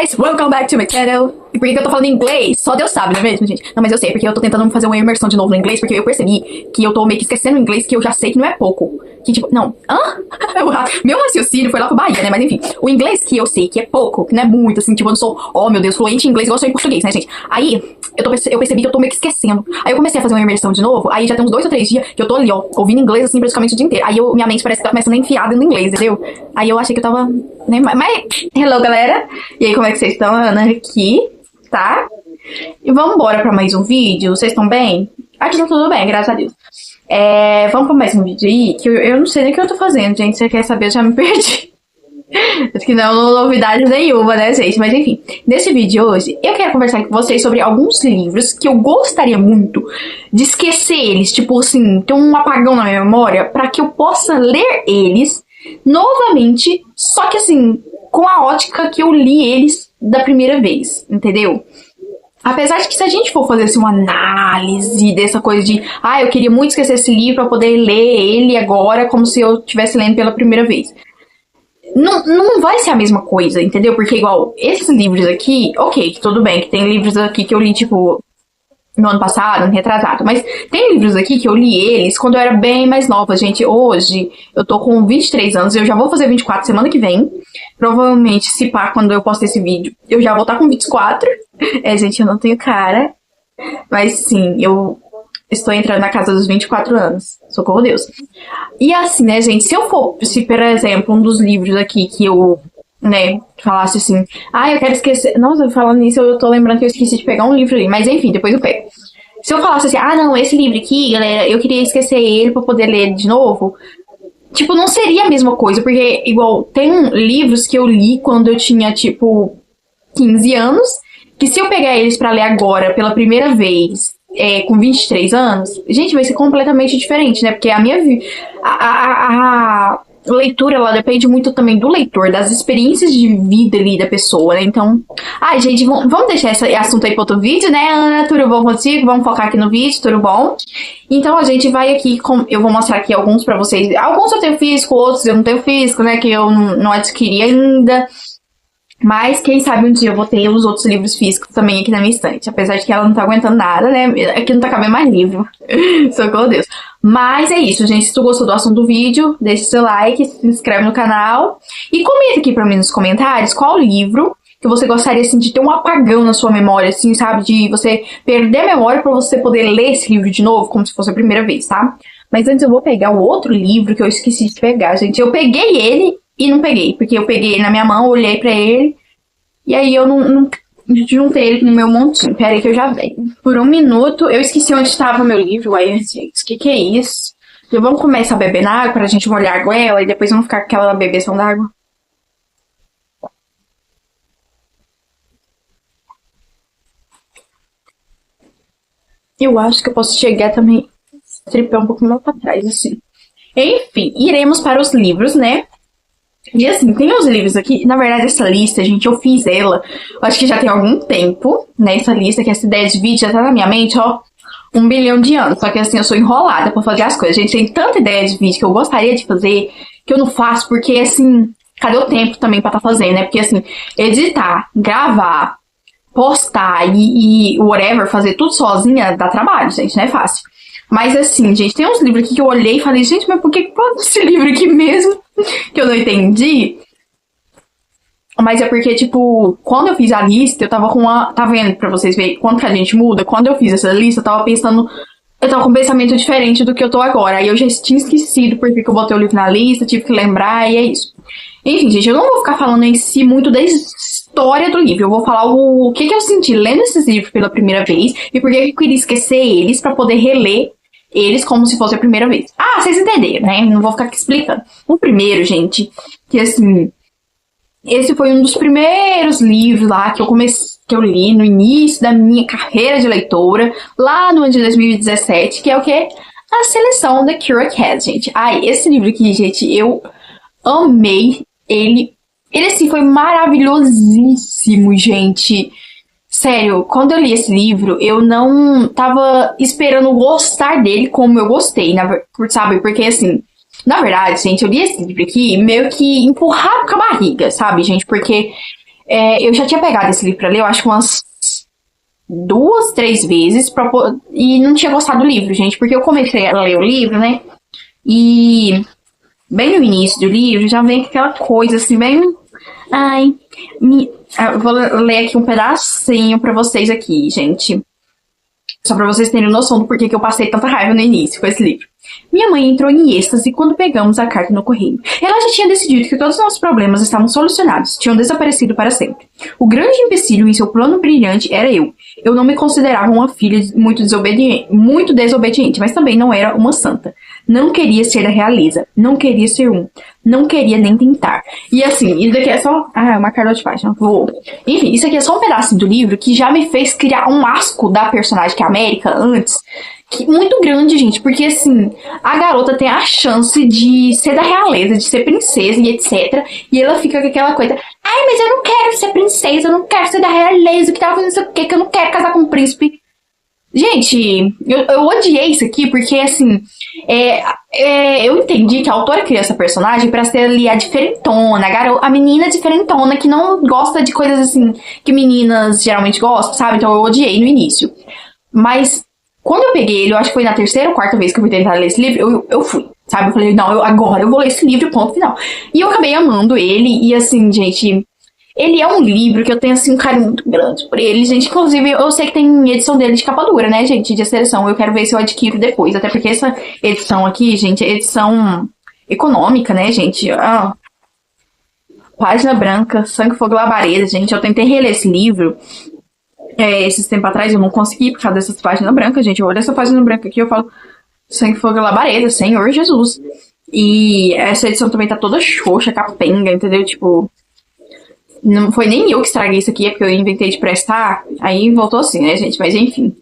guys, welcome back to my channel. E por que eu tô falando em inglês? Só Deus sabe, não é mesmo, gente? Não, mas eu sei, porque eu tô tentando fazer uma imersão de novo no inglês, porque eu percebi que eu tô meio que esquecendo o inglês, que eu já sei que não é pouco. Que tipo, não, meu raciocínio foi lá pro Bahia, né? Mas enfim, o inglês que eu sei que é pouco, que não é muito, assim, tipo, eu não sou, oh meu Deus, fluente em inglês igual eu sou em português, né, gente? Aí, eu percebi que eu tô meio que esquecendo. Aí eu comecei a fazer uma imersão de novo, aí já tem uns 2 ou 3 dias que eu tô ali, ó, ouvindo inglês, assim, praticamente o dia inteiro. Aí minha mente parece que tá começando a enfiar dentro do inglês, entendeu? Aí eu achei que eu tava, né, mas, hello, galera! E aí, como é que vocês estão? Ana aqui, tá? E vamos embora pra mais um vídeo. Vocês estão bem? Aqui tá tudo bem, graças a Deus. Vamos pra mais um vídeo aí, que eu não sei nem o que eu tô fazendo, gente. Você quer saber? Eu já me perdi. Acho que não é novidade nenhuma, né, gente? Mas enfim, nesse vídeo de hoje, eu quero conversar com vocês sobre alguns livros que eu gostaria muito de esquecer eles. Tipo assim, ter um apagão na minha memória, pra que eu possa ler eles novamente, só que assim, com a ótica que eu li eles da primeira vez, entendeu? Apesar de que se a gente for fazer assim, uma análise dessa coisa de eu queria muito esquecer esse livro pra poder ler ele agora como se eu estivesse lendo pela primeira vez. Não vai ser a mesma coisa, entendeu? Porque igual, esses livros aqui, ok, tudo bem, que tem livros aqui que eu li, tipo, no ano passado, ano retrasado, mas tem livros aqui que eu li eles quando eu era bem mais nova, gente. Hoje, eu tô com 23 anos, eu já vou fazer 24 semana que vem. Provavelmente, se pá, quando eu postar esse vídeo, eu já vou estar com 24. Gente, eu não tenho cara, mas sim, eu estou entrando na casa dos 24 anos. Socorro Deus. E assim, né, gente, se, por exemplo, um dos livros aqui que eu, né, falasse assim, eu quero esquecer... Nossa, falando nisso, eu tô lembrando que eu esqueci de pegar um livro ali, mas enfim, depois eu pego. Se eu falasse assim, não, esse livro aqui, galera, eu queria esquecer ele pra poder ler ele de novo, tipo, não seria a mesma coisa, porque, igual, tem livros que eu li quando eu tinha, tipo, 15 anos, que se eu pegar eles pra ler agora, pela primeira vez, com 23 anos, gente, vai ser completamente diferente, né? Porque a minha a leitura, ela depende muito também do leitor, das experiências de vida ali da pessoa, né? Então, gente, vamos deixar esse assunto aí para outro vídeo, né, Ana? Tudo bom contigo? Vamos focar aqui no vídeo, tudo bom? Então, a gente vai aqui, eu vou mostrar aqui alguns pra vocês. Alguns eu tenho físico, outros eu não tenho físico, né, que eu não adquiri ainda. Mas, quem sabe um dia eu vou ter os outros livros físicos também aqui na minha estante. Apesar de que ela não tá aguentando nada, né? Aqui não tá cabendo mais livro. Socorro Deus. Mas é isso, gente. Se tu gostou do assunto do vídeo, deixa seu like, se inscreve no canal. E comenta aqui pra mim nos comentários qual livro que você gostaria, assim, de ter um apagão na sua memória, assim, sabe? De você perder a memória pra você poder ler esse livro de novo, como se fosse a primeira vez, tá? Mas antes eu vou pegar o outro livro que eu esqueci de pegar, gente. Eu peguei ele e não peguei, porque eu peguei ele na minha mão, olhei pra ele, e aí eu não juntei ele no meu montinho. Pera aí que eu já venho. Por um minuto, eu esqueci onde estava meu livro. Aí, gente, o que é isso? Então, vamos começar a beber na água pra gente molhar a goela e depois vamos ficar com aquela bebeção d'água. Eu acho que eu posso chegar também, tripar um pouco mais pra trás, assim. Enfim, iremos para os livros, né? E assim, tem uns livros aqui, na verdade essa lista, gente, eu fiz ela, eu acho que já tem algum tempo, né, essa lista, que essa ideia de vídeo já tá na minha mente, ó, 1 bilhão de anos, só que assim, eu sou enrolada pra fazer as coisas, gente, tem tanta ideia de vídeo que eu gostaria de fazer, que eu não faço, porque assim, cadê o tempo também pra tá fazendo, né, porque assim, editar, gravar, postar e whatever, fazer tudo sozinha, dá trabalho, gente, não é fácil. Mas assim, gente, tem uns livros aqui que eu olhei e falei, gente, mas por que qual esse livro aqui mesmo? Que eu não entendi. Mas é porque, tipo, quando eu fiz a lista, eu tava com uma... Tá vendo pra vocês verem quanto que a gente muda? Quando eu fiz essa lista, eu tava pensando... Eu tava com um pensamento diferente do que eu tô agora. Aí eu já tinha esquecido porque que eu botei o livro na lista, tive que lembrar e é isso. Enfim, gente, eu não vou ficar falando em si muito da história do livro. Eu vou falar o que eu senti lendo esses livros pela primeira vez e por que eu queria esquecer eles pra poder reler eles como se fosse a primeira vez. Vocês entenderam, né? Não vou ficar aqui explicando. O primeiro, gente, que assim... Esse foi um dos primeiros livros lá que eu li no início da minha carreira de leitora, lá no ano de 2017, que é o quê? A Seleção da Kira Cass, gente. Esse livro aqui, gente, eu amei ele. Ele, assim, foi maravilhosíssimo, gente. Sério, quando eu li esse livro, eu não tava esperando gostar dele como eu gostei, sabe? Porque, assim, na verdade, gente, eu li esse livro aqui meio que empurrado com a barriga, sabe, gente? Porque Eu já tinha pegado esse livro pra ler, eu acho que umas 2, 3 vezes, e não tinha gostado do livro, gente, porque eu comecei a ler o livro, né? E bem no início do livro já vem aquela coisa assim, bem. Ai, eu vou ler aqui um pedacinho pra vocês aqui, gente. Só pra vocês terem noção do porquê que eu passei tanta raiva no início com esse livro. Minha mãe entrou em êxtase quando pegamos a carta no correio. Ela já tinha decidido que todos os nossos problemas estavam solucionados, tinham desaparecido para sempre. O grande empecilho em seu plano brilhante era eu. Eu não me considerava uma filha muito desobediente, mas também não era uma santa. Não queria ser a realeza, não queria ser não queria nem tentar. E assim, isso daqui é só... uma carta de página. Enfim, isso aqui é só um pedacinho do livro que já me fez criar um asco da personagem que é a América antes, muito grande, gente, porque assim, a garota tem a chance de ser da realeza, de ser princesa e etc. E ela fica com aquela coisa, ai, mas eu não quero ser princesa, eu não quero ser da realeza, que tava fazendo isso aqui, que eu não quero casar com um príncipe. Gente, eu odiei isso aqui, porque assim, eu entendi que a autora criou essa personagem pra ser ali a diferentona, a menina diferentona que não gosta de coisas assim, que meninas geralmente gostam, sabe? Então eu odiei no início. Mas quando eu peguei ele, eu acho que foi na terceira ou quarta vez que eu fui tentar ler esse livro, eu fui, sabe? Eu falei, não, agora eu vou ler esse livro, ponto final. E eu acabei amando ele, e assim, gente, ele é um livro que eu tenho, assim, um carinho muito grande por ele, gente. Inclusive, eu sei que tem edição dele de capa dura, né, gente, de seleção. Eu quero ver se eu adquiro depois, até porque essa edição aqui, gente, é edição econômica, né, gente? Página branca, Sangue, Fogo e Labareda, gente. Eu tentei reler esse livro esses tempos atrás, eu não consegui por causa dessas páginas brancas, gente. Eu olho essa página branca aqui, eu falo Sangue, Fogo e Labareda, Senhor Jesus. E essa edição também tá toda xoxa, capenga, entendeu? Tipo, não foi nem eu que estraguei isso aqui, é porque eu inventei de prestar, aí voltou assim, né, gente? Mas enfim.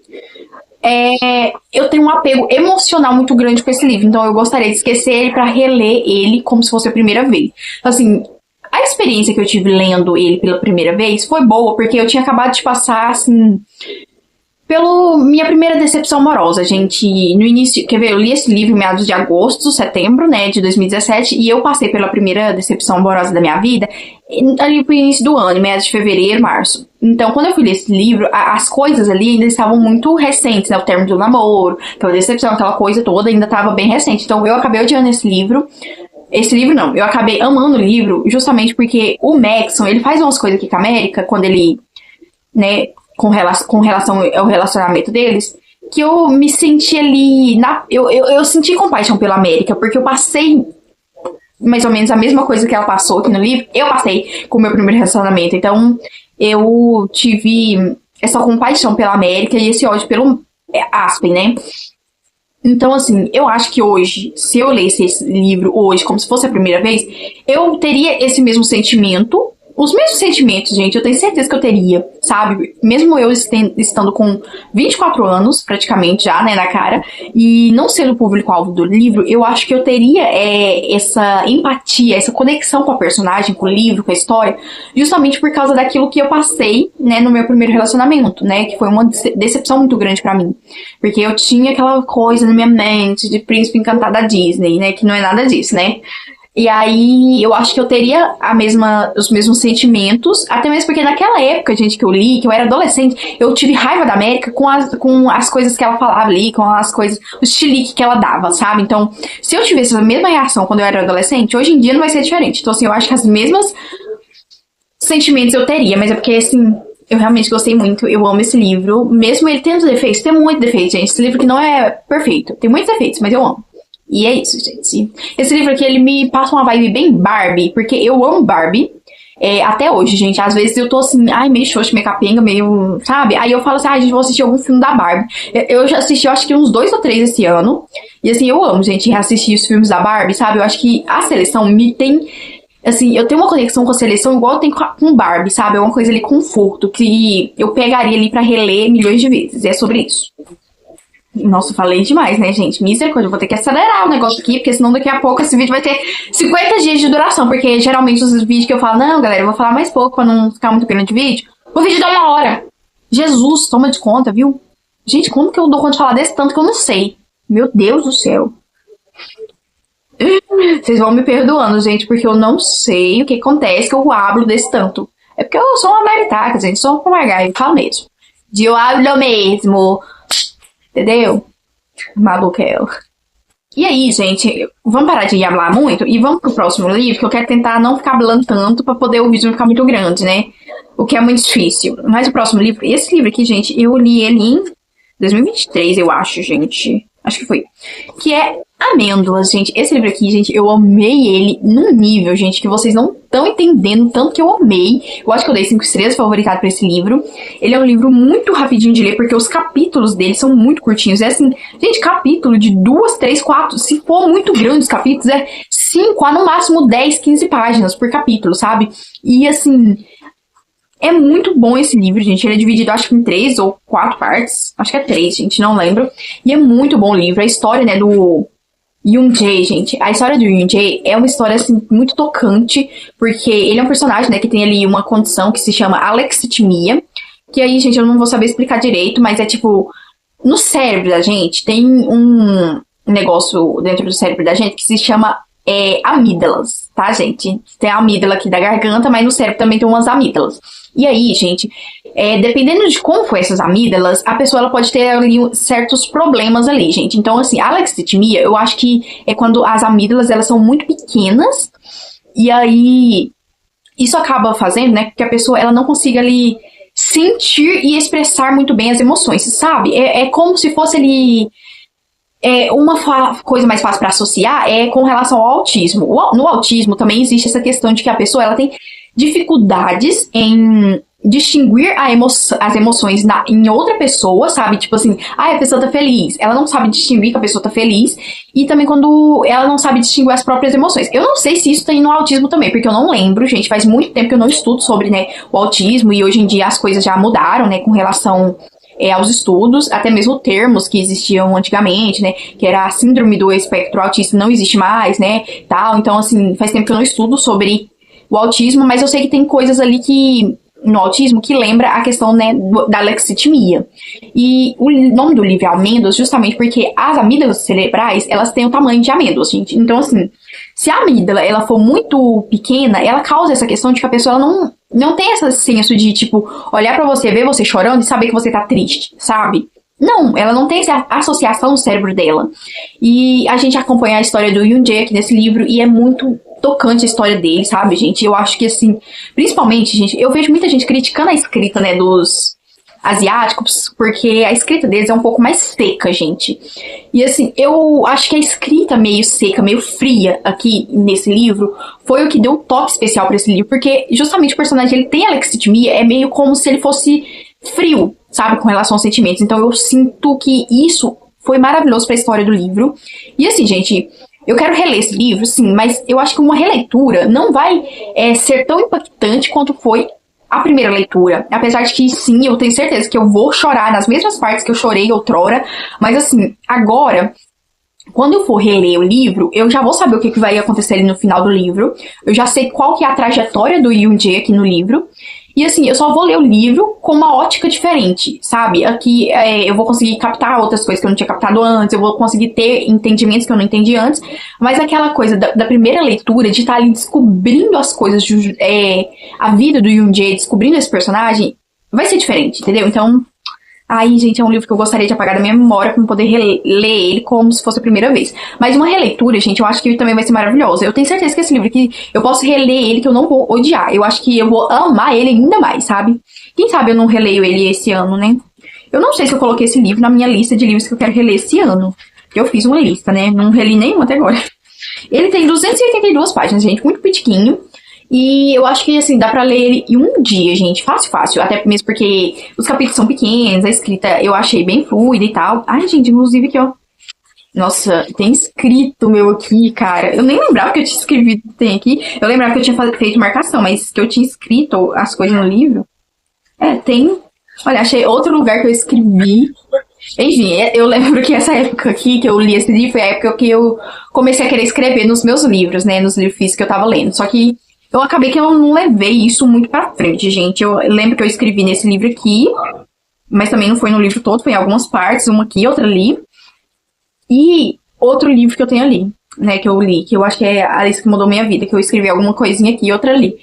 Eu tenho um apego emocional muito grande com esse livro, então eu gostaria de esquecer ele pra reler ele como se fosse a primeira vez. Assim, a experiência que eu tive lendo ele pela primeira vez foi boa, porque eu tinha acabado de passar, assim, pela minha primeira decepção amorosa, gente. No início, quer ver, eu li esse livro em meados de agosto, setembro, né, de 2017, e eu passei pela primeira decepção amorosa da minha vida ali pro início do ano, meados de fevereiro, março. Então, quando eu fui ler esse livro, as coisas ali ainda estavam muito recentes, né, o término do namoro, aquela decepção, aquela coisa toda ainda estava bem recente. Então, eu acabei odiando esse livro. Esse livro não, eu acabei amando o livro justamente porque o Maxon, ele faz umas coisas aqui com a América, quando ele, né, com relação ao relacionamento deles, que eu me senti ali, eu senti compaixão pela América, porque eu passei mais ou menos a mesma coisa que ela passou aqui no livro, eu passei com o meu primeiro relacionamento, então eu tive essa compaixão pela América e esse ódio pelo Aspen, né? Então, assim, eu acho que hoje, se eu lesse esse livro hoje, como se fosse a primeira vez, eu teria esse mesmo sentimento. Os mesmos sentimentos, gente, eu tenho certeza que eu teria, sabe? Mesmo eu estando com 24 anos, praticamente já, né, na cara, e não sendo o público-alvo do livro, eu acho que eu teria essa empatia, essa conexão com a personagem, com o livro, com a história, justamente por causa daquilo que eu passei, né, no meu primeiro relacionamento, né, que foi uma decepção muito grande pra mim. Porque eu tinha aquela coisa na minha mente de príncipe encantado da Disney, né, que não é nada disso, né? E aí, eu acho que eu teria os mesmos sentimentos, até mesmo porque naquela época, gente, que eu li, que eu era adolescente, eu tive raiva da América com as coisas que ela falava ali, com as coisas, o chilique que ela dava, sabe? Então, se eu tivesse a mesma reação quando eu era adolescente, hoje em dia não vai ser diferente. Então, assim, eu acho que as mesmas sentimentos eu teria, mas é porque, assim, eu realmente gostei muito, eu amo esse livro, mesmo ele tendo defeitos, tem muito defeito, gente, esse livro que não é perfeito, tem muitos defeitos, mas eu amo. E é isso, gente. Esse livro aqui, ele me passa uma vibe bem Barbie, porque eu amo Barbie. Até hoje, gente. Às vezes eu tô assim, meio xoxa, meio capenga, meio, sabe? Aí eu falo assim, gente, vou assistir algum filme da Barbie. Eu já assisti, eu acho que uns 2 ou 3 esse ano. E assim, eu amo, gente, reassistir os filmes da Barbie, sabe? Eu acho que a seleção me tem... Assim, eu tenho uma conexão com a seleção igual eu tenho com Barbie, sabe? É uma coisa ali, conforto, que eu pegaria ali pra reler milhões de vezes. E é sobre isso. Nossa, falei demais, né, gente? Misericórdia, eu vou ter que acelerar o negócio aqui, porque senão daqui a pouco esse vídeo vai ter 50 dias de duração, porque geralmente os vídeos que eu falo, não, galera, eu vou falar mais pouco pra não ficar muito grande o vídeo, o vídeo dá 1 hora. Jesus, toma de conta, viu? Gente, como que eu dou conta de falar desse tanto que eu não sei? Meu Deus do céu. Vocês vão me perdoando, gente, porque eu não sei o que acontece que eu hablo desse tanto. É porque eu sou uma maritaca, gente. Sou uma margarida, falo mesmo. De eu hablo mesmo. Entendeu? Maluca é eu. E aí, gente, vamos parar de falar muito e vamos pro próximo livro, que eu quero tentar não ficar falando tanto pra poder o vídeo não ficar muito grande, né? O que é muito difícil. Mas o próximo livro, esse livro aqui, gente, eu li ele em 2023, eu acho, gente. Acho que foi. Que é Amêndoas, gente. Esse livro aqui, gente, eu amei ele num nível, gente, que vocês não estão entendendo tanto que eu amei. Eu acho que eu dei 5 estrelas favoritado pra esse livro. Ele é um livro muito rapidinho de ler, porque os capítulos dele são muito curtinhos. É assim, gente, capítulo de 2, 3, 4. Se for muito grande os capítulos, é 5 a no máximo 10, 15 páginas por capítulo, sabe? E assim, é muito bom esse livro, gente. Ele é dividido, acho que em 3 ou 4 partes. Acho que é 3, gente, não lembro. E é muito bom o livro. A história, né, do Yoon Jae, gente. A história do Yoon Jae é uma história, assim, muito tocante. Porque ele é um personagem, né, que tem ali uma condição que se chama alexithymia. Que aí, gente, eu não vou saber explicar direito, mas é tipo, no cérebro da gente tem um negócio dentro do cérebro da gente que se chama amígdalas, tá, gente? Tem a amígdala aqui da garganta, mas no cérebro também tem umas amígdalas. E aí, gente, dependendo de como for essas amígdalas, a pessoa ela pode ter ali certos problemas ali, gente. Então, assim, a alexithymia, eu acho que é quando as amígdalas, elas são muito pequenas, e aí isso acaba fazendo, né, que a pessoa, ela não consiga ali sentir e expressar muito bem as emoções, sabe? É como se fosse ali uma coisa mais fácil para associar é com relação ao autismo. No autismo também existe essa questão de que a pessoa ela tem dificuldades em distinguir as emoções em outra pessoa, sabe? Tipo assim, a pessoa tá feliz. Ela não sabe distinguir que a pessoa tá feliz. E também quando ela não sabe distinguir as próprias emoções. Eu não sei se isso tem no autismo também, porque eu não lembro, gente. Faz muito tempo que eu não estudo sobre, né, o autismo. E hoje em dia as coisas já mudaram, né, com relação aos estudos, até mesmo termos que existiam antigamente, né, que era a síndrome do espectro autista, não existe mais, né, tal. Então, assim, faz tempo que eu não estudo sobre o autismo, mas eu sei que tem coisas ali que no autismo que lembra a questão, né, da alexithymia. E o nome do livro é Amêndoas justamente porque as amígdalas cerebrais, elas têm o tamanho de amêndoas, gente. Então, assim, se a amígdala, ela for muito pequena, ela causa essa questão de que a pessoa ela não tem esse senso de, tipo, olhar pra você, ver você chorando e saber que você tá triste, sabe? Não, ela não tem essa associação no cérebro dela. E a gente acompanha a história do Yoon Jae aqui nesse livro e é muito tocante a história dele, sabe, gente? Eu acho que, assim, principalmente, gente, eu vejo muita gente criticando a escrita, né, dos asiáticos, porque a escrita deles é um pouco mais seca, gente. E, assim, eu acho que a escrita meio seca, meio fria aqui nesse livro foi o que deu um toque especial pra esse livro, porque justamente o personagem, ele tem alexithymia, é meio como se ele fosse frio, sabe, com relação aos sentimentos. Então eu sinto que isso foi maravilhoso pra história do livro. E assim, gente, eu quero reler esse livro, sim, mas eu acho que uma releitura não vai ser tão impactante quanto foi a primeira leitura. Apesar de que, sim, eu tenho certeza que eu vou chorar nas mesmas partes que eu chorei outrora. Mas assim, agora, quando eu for reler o livro, eu já vou saber o que vai acontecer ali no final do livro. Eu já sei qual que é a trajetória do Yoon Jae aqui no livro. E assim, eu só vou ler o livro com uma ótica diferente, sabe? Aqui eu vou conseguir captar outras coisas que eu não tinha captado antes, eu vou conseguir ter entendimentos que eu não entendi antes, mas aquela coisa da primeira leitura, de estar ali descobrindo as coisas, a vida do Yoon Jae, descobrindo esse personagem, vai ser diferente, entendeu? Então, aí, gente, é um livro que eu gostaria de apagar da minha memória pra poder ler ele como se fosse a primeira vez. Mas uma releitura, gente, eu acho que também vai ser maravilhosa. Eu tenho certeza que esse livro aqui, eu posso reler ele que eu não vou odiar. Eu acho que eu vou amar ele ainda mais, sabe? Quem sabe eu não releio ele esse ano, né? Eu não sei se eu coloquei esse livro na minha lista de livros que eu quero reler esse ano. Eu fiz uma lista, né? Não reli nenhum até agora. Ele tem 282 páginas, gente, muito pitiquinho. E eu acho que, assim, dá pra ler ele em um dia, gente. Fácil, fácil. Até mesmo porque os capítulos são pequenos, a escrita eu achei bem fluida e tal. Ai, gente, inclusive aqui, ó. Nossa, tem escrito meu aqui, cara. Eu nem lembrava que eu tinha escrevido, tem aqui. Eu lembrava que eu tinha feito marcação, mas que eu tinha escrito as coisas no livro. Tem. Olha, achei outro lugar que eu escrevi. Enfim, eu lembro que essa época aqui que eu li esse livro foi a época que eu comecei a querer escrever nos meus livros, né? Nos livros físicos que eu tava lendo. Só que eu acabei que eu não levei isso muito pra frente, gente. Eu lembro que eu escrevi nesse livro aqui, mas também não foi no livro todo, foi em algumas partes, uma aqui, outra ali. E outro livro que eu tenho ali, né, que eu li, que eu acho que é a lista que mudou minha vida, que eu escrevi alguma coisinha aqui e outra ali.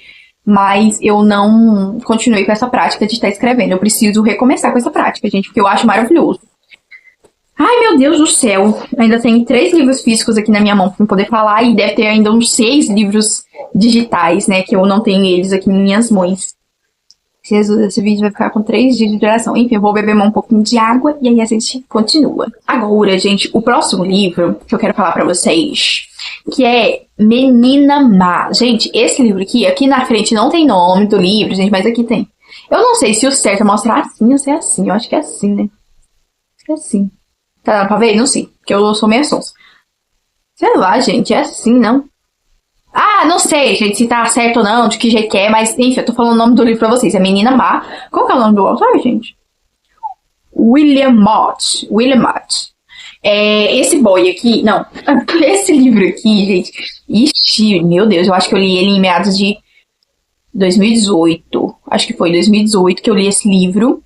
mas eu não continuei com essa prática de estar escrevendo. Eu preciso recomeçar com essa prática, gente, porque eu acho maravilhoso. Ai, meu Deus do céu. Ainda tem 3 livros físicos aqui na minha mão pra eu poder falar. E deve ter ainda uns 6 livros digitais, né? Que eu não tenho eles aqui em minhas mãos. Jesus, esse vídeo vai ficar com 3 dias de duração. Enfim, eu vou beber um pouquinho de água e aí a gente continua. Agora, gente, o próximo livro que eu quero falar pra vocês, que é Menina Má. Gente, esse livro aqui na frente não tem nome do livro, gente, mas aqui tem. Eu não sei se o certo é mostrar assim ou se é assim. Eu acho que é assim, né? Acho que é assim. Tá dando pra ver? Não sei, porque eu sou meio sonsa. Sei lá, gente, é assim, não? Ah, não sei, gente, se tá certo ou não, de que jeito que é, mas enfim, eu tô falando o nome do livro pra vocês. É Menina Má. Qual que é o nome do autor, gente? William Mott. William Mott. Esse boy aqui, não, esse livro aqui, gente, ixi, meu Deus, eu acho que eu li ele em meados de 2018. Acho que foi 2018 que eu li esse livro.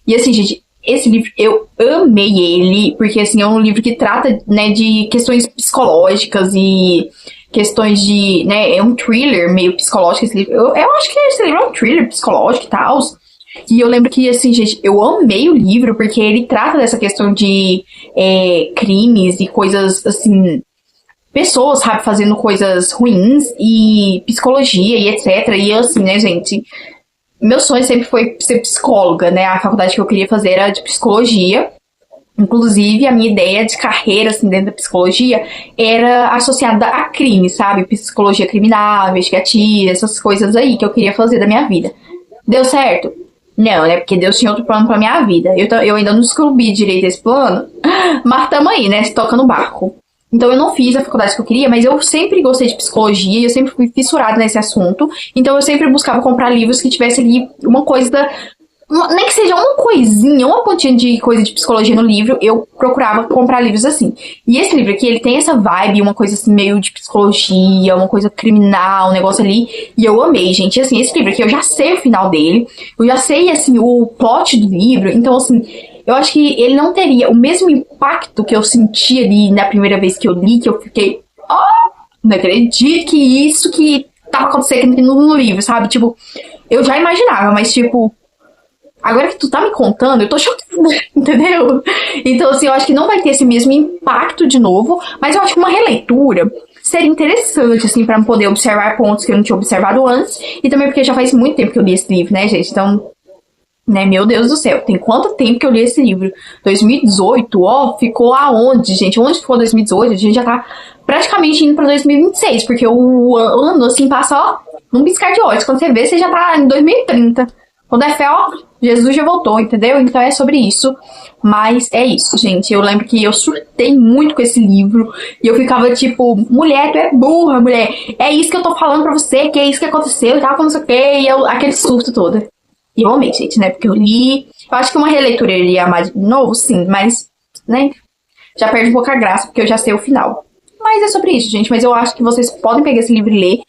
E assim, gente, esse livro, eu amei ele, porque assim, é um livro que trata, né, de questões psicológicas e questões de, né, é um thriller meio psicológico esse livro. Eu acho que esse livro é um thriller psicológico e tal. E eu lembro que, assim, gente, eu amei o livro porque ele trata dessa questão de crimes e coisas, assim, pessoas, sabe, fazendo coisas ruins e psicologia e etc. E assim, né, gente, meu sonho sempre foi ser psicóloga, né? A faculdade que eu queria fazer era de psicologia. Inclusive, a minha ideia de carreira, assim, dentro da psicologia era associada a crime, sabe? Psicologia criminal, investigativa, essas coisas aí que eu queria fazer da minha vida. Deu certo? Não, né? Porque Deus tinha outro plano pra minha vida. Eu ainda não descobri direito esse plano, mas tamo aí, né? Se toca no barco. Então eu não fiz a faculdade que eu queria, mas eu sempre gostei de psicologia, eu sempre fui fissurada nesse assunto. Então eu sempre buscava comprar livros que tivesse ali uma coisa nem que seja uma coisinha, uma pontinha de coisa de psicologia no livro, eu procurava comprar livros assim. E esse livro aqui, ele tem essa vibe, uma coisa assim, meio de psicologia, uma coisa criminal, um negócio ali. E eu amei, gente. E assim, esse livro aqui, eu já sei o final dele. Eu já sei, assim, o plot do livro. Então, assim, eu acho que ele não teria o mesmo impacto que eu senti ali na primeira vez que eu li, que eu fiquei... não acredito que isso que tava acontecendo aqui no livro, sabe? Tipo, eu já imaginava, mas tipo... Agora que tu tá me contando, eu tô chocada, entendeu? Então, assim, eu acho que não vai ter esse mesmo impacto de novo, mas eu acho que uma releitura seria interessante, assim, pra poder observar pontos que eu não tinha observado antes, e também porque já faz muito tempo que eu li esse livro, né, gente? Então, né, meu Deus do céu, tem quanto tempo que eu li esse livro? 2018, ó, ficou aonde, gente? Onde ficou 2018? A gente já tá praticamente indo pra 2026, porque o ano, assim, passa, ó, num piscar de olhos. Quando você vê, você já tá em 2030. Quando é fé, ó, Jesus já voltou, entendeu? Então é sobre isso. Mas é isso, gente. Eu lembro que eu surtei muito com esse livro. E eu ficava tipo, mulher, tu é burra, mulher. É isso que eu tô falando pra você, que é isso que aconteceu e tal, não sei o quê. E aquele surto todo. E eu amei, gente, né? Porque eu li. Eu acho que uma releitura eu iria amar de novo, sim. Mas, né? Já perde um pouco a graça, porque eu já sei o final. Mas é sobre isso, gente. Mas eu acho que vocês podem pegar esse livro e ler.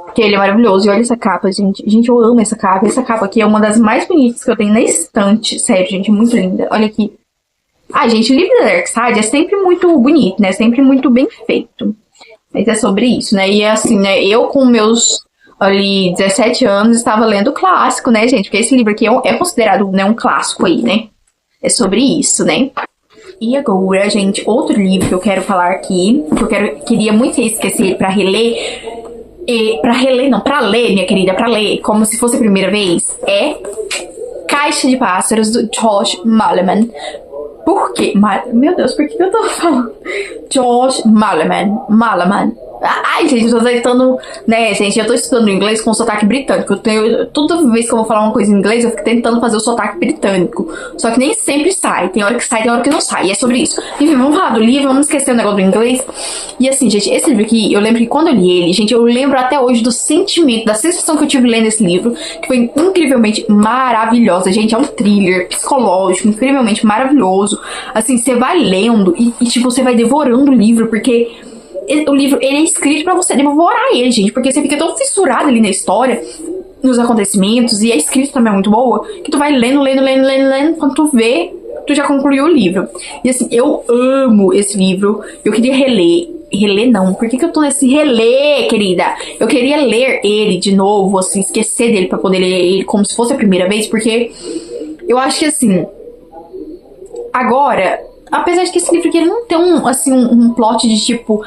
Porque ele é maravilhoso. E olha essa capa, gente. Gente, eu amo essa capa. Essa capa aqui é uma das mais bonitas que eu tenho na estante. Sério, gente. Muito linda. Olha aqui. Ah, gente, o livro da Dark Side é sempre muito bonito, né? Sempre muito bem feito. Mas é sobre isso, né? E assim, né? Eu com meus ali 17 anos estava lendo o clássico, né, gente? Porque esse livro aqui é considerado, né, um clássico aí, né? É sobre isso, né? E agora, gente, outro livro que eu quero falar aqui, que eu queria muito esquecer pra reler... pra ler, minha querida, pra ler, como se fosse a primeira vez, é Caixa de Pássaros, do Josh Malerman. Por quê? Meu Deus, por que eu tô falando? Josh Malerman. Ai, gente, eu tô tentando, né, gente, eu tô estudando inglês com sotaque britânico. Toda vez que eu vou falar uma coisa em inglês, eu fico tentando fazer o sotaque britânico. Só que nem sempre sai. Tem hora que sai, tem hora que não sai. E é sobre isso. Enfim, vamos falar do livro, vamos esquecer o negócio do inglês. E assim, gente, esse livro aqui, eu lembro que quando eu li ele, gente, eu lembro até hoje do sentimento, da sensação que eu tive lendo esse livro, que foi incrivelmente maravilhosa. Gente, é um thriller psicológico, incrivelmente maravilhoso. Assim, você vai lendo e tipo, você vai devorando o livro, porque... o livro, ele é escrito pra você devorar ele, gente, porque você fica tão fissurado ali na história, nos acontecimentos, e a escrita também é muito boa, que tu vai lendo, quando tu vê, tu já concluiu o livro. E assim, eu amo esse livro, eu queria reler Reler não. Por que eu tô nesse reler, querida? Eu queria ler ele de novo, assim, esquecer dele pra poder ler ele como se fosse a primeira vez, porque eu acho que, assim, agora, apesar de que esse livro aqui ele não tem um plot de tipo,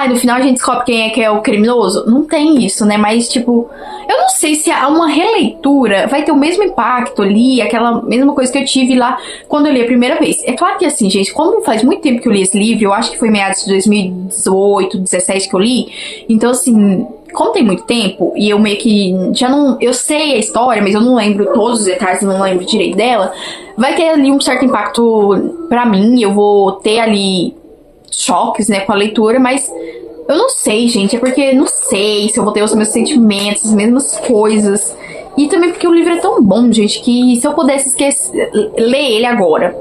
no final a gente descobre quem é que é o criminoso. Não tem isso, né? Mas, tipo, eu não sei se uma releitura vai ter o mesmo impacto ali, aquela mesma coisa que eu tive lá quando eu li a primeira vez. É claro que, assim, gente, como faz muito tempo que eu li esse livro, eu acho que foi meados de 2018, 2017 que eu li, então, assim, como tem muito tempo, e eu meio que já não... Eu sei a história, mas eu não lembro todos os detalhes, não lembro direito dela. Vai ter ali um certo impacto pra mim, eu vou ter ali choques, né, com a leitura, mas eu não sei, gente. É porque não sei se eu vou ter os mesmos sentimentos, as mesmas coisas. E também porque o livro é tão bom, gente, que se eu pudesse ler ele agora,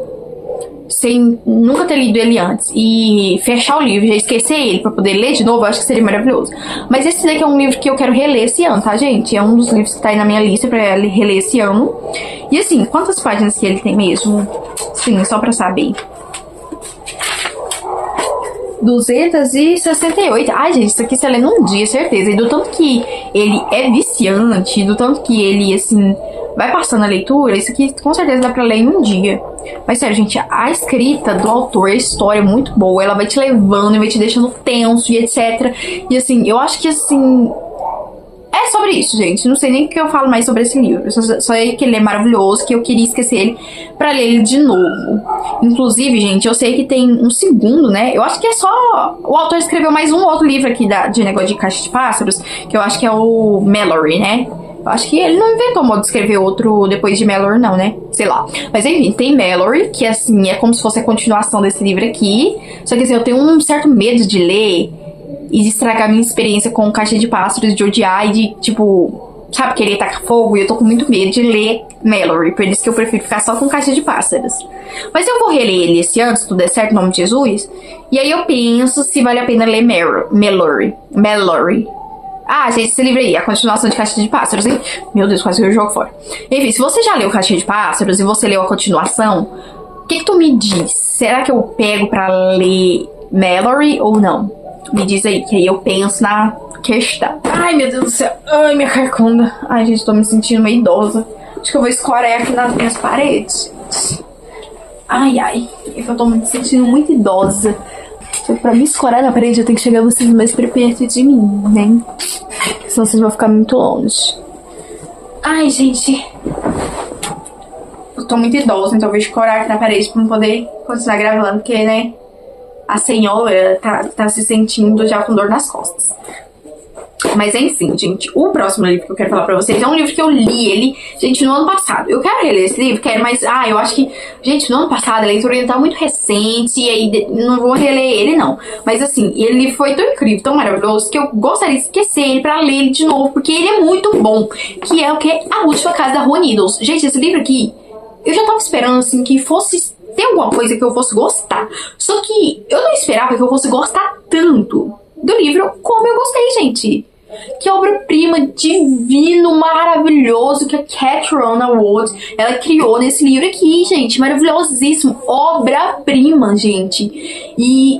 sem nunca ter lido ele antes, e fechar o livro e já esquecer ele pra poder ler de novo, eu acho que seria maravilhoso. Mas esse daqui é um livro que eu quero reler esse ano, tá, gente? É um dos livros que tá aí na minha lista pra reler esse ano. E assim, quantas páginas que ele tem mesmo? Sim, só pra saber. 268. Ai, gente, isso aqui você lê num dia, certeza. E do tanto que ele é viciante, do tanto que ele, assim, vai passando a leitura, isso aqui com certeza dá pra ler em um dia. Mas sério, gente, a escrita do autor, a história é muito boa. Ela vai te levando e vai te deixando tenso e etc. E assim, eu acho que assim... é sobre isso, gente. Não sei nem o que eu falo mais sobre esse livro. Só sei que ele é maravilhoso, que eu queria esquecer ele pra ler ele de novo. Inclusive, gente, eu sei que tem um segundo, né? Eu acho que é só... o autor escreveu mais um outro livro aqui de negócio de caixa de pássaros, que eu acho que é o Mallory, né? Eu acho que ele não inventou o modo de escrever outro depois de Mallory, não, né? Sei lá. Mas enfim, tem Mallory, que assim, é como se fosse a continuação desse livro aqui. Só que assim, eu tenho um certo medo de ler e de estragar minha experiência com Caixa de Pássaros, de odiar e de, tipo, sabe, querer tacar fogo. E eu tô com muito medo de ler Mallory, por isso que eu prefiro ficar só com Caixa de Pássaros. Mas eu vou reler ele esse ano, se tudo der certo, em nome de Jesus. E aí eu penso se vale a pena ler Mallory. Ah, gente, esse livro aí, a continuação de Caixa de Pássaros, hein? Meu Deus, quase que eu jogo fora. Enfim, se você já leu Caixa de Pássaros e você leu a continuação, o que tu me diz? Será que eu pego pra ler Mallory ou não? Me diz aí, que aí eu penso na questão. Ai, meu Deus do céu. Ai, minha carcunda. Ai, gente, tô me sentindo meio idosa. Acho que eu vou escorar aqui nas minhas paredes. Ai, eu tô me sentindo muito idosa. Pra me escorar na parede, eu tenho que chegar vocês mais pra perto de mim, né? Senão vocês vão ficar muito longe. Ai, gente. Eu tô muito idosa, então eu vou escorar aqui na parede pra não poder continuar gravando, porque, né? A senhora tá se sentindo já com dor nas costas. Mas enfim, gente, o próximo livro que eu quero falar pra vocês é um livro que eu li ele, gente, no ano passado. Eu quero reler esse livro, mas eu acho que, gente, no ano passado a leitura ainda tá muito recente e aí não vou reler ele, não. Mas assim, ele foi tão incrível, tão maravilhoso, que eu gostaria de esquecer ele pra ler ele de novo, porque ele é muito bom. Que é o que? A Última Casa da Rua Needles. Gente, esse livro aqui, eu já tava esperando, assim, que fosse ter alguma coisa que eu fosse gostar. Só que eu não esperava que eu fosse gostar tanto do livro como eu gostei, gente. Que obra-prima divino, maravilhoso que a Catriona Wood, ela criou nesse livro aqui, gente. Maravilhosíssimo. Obra-prima, gente. E,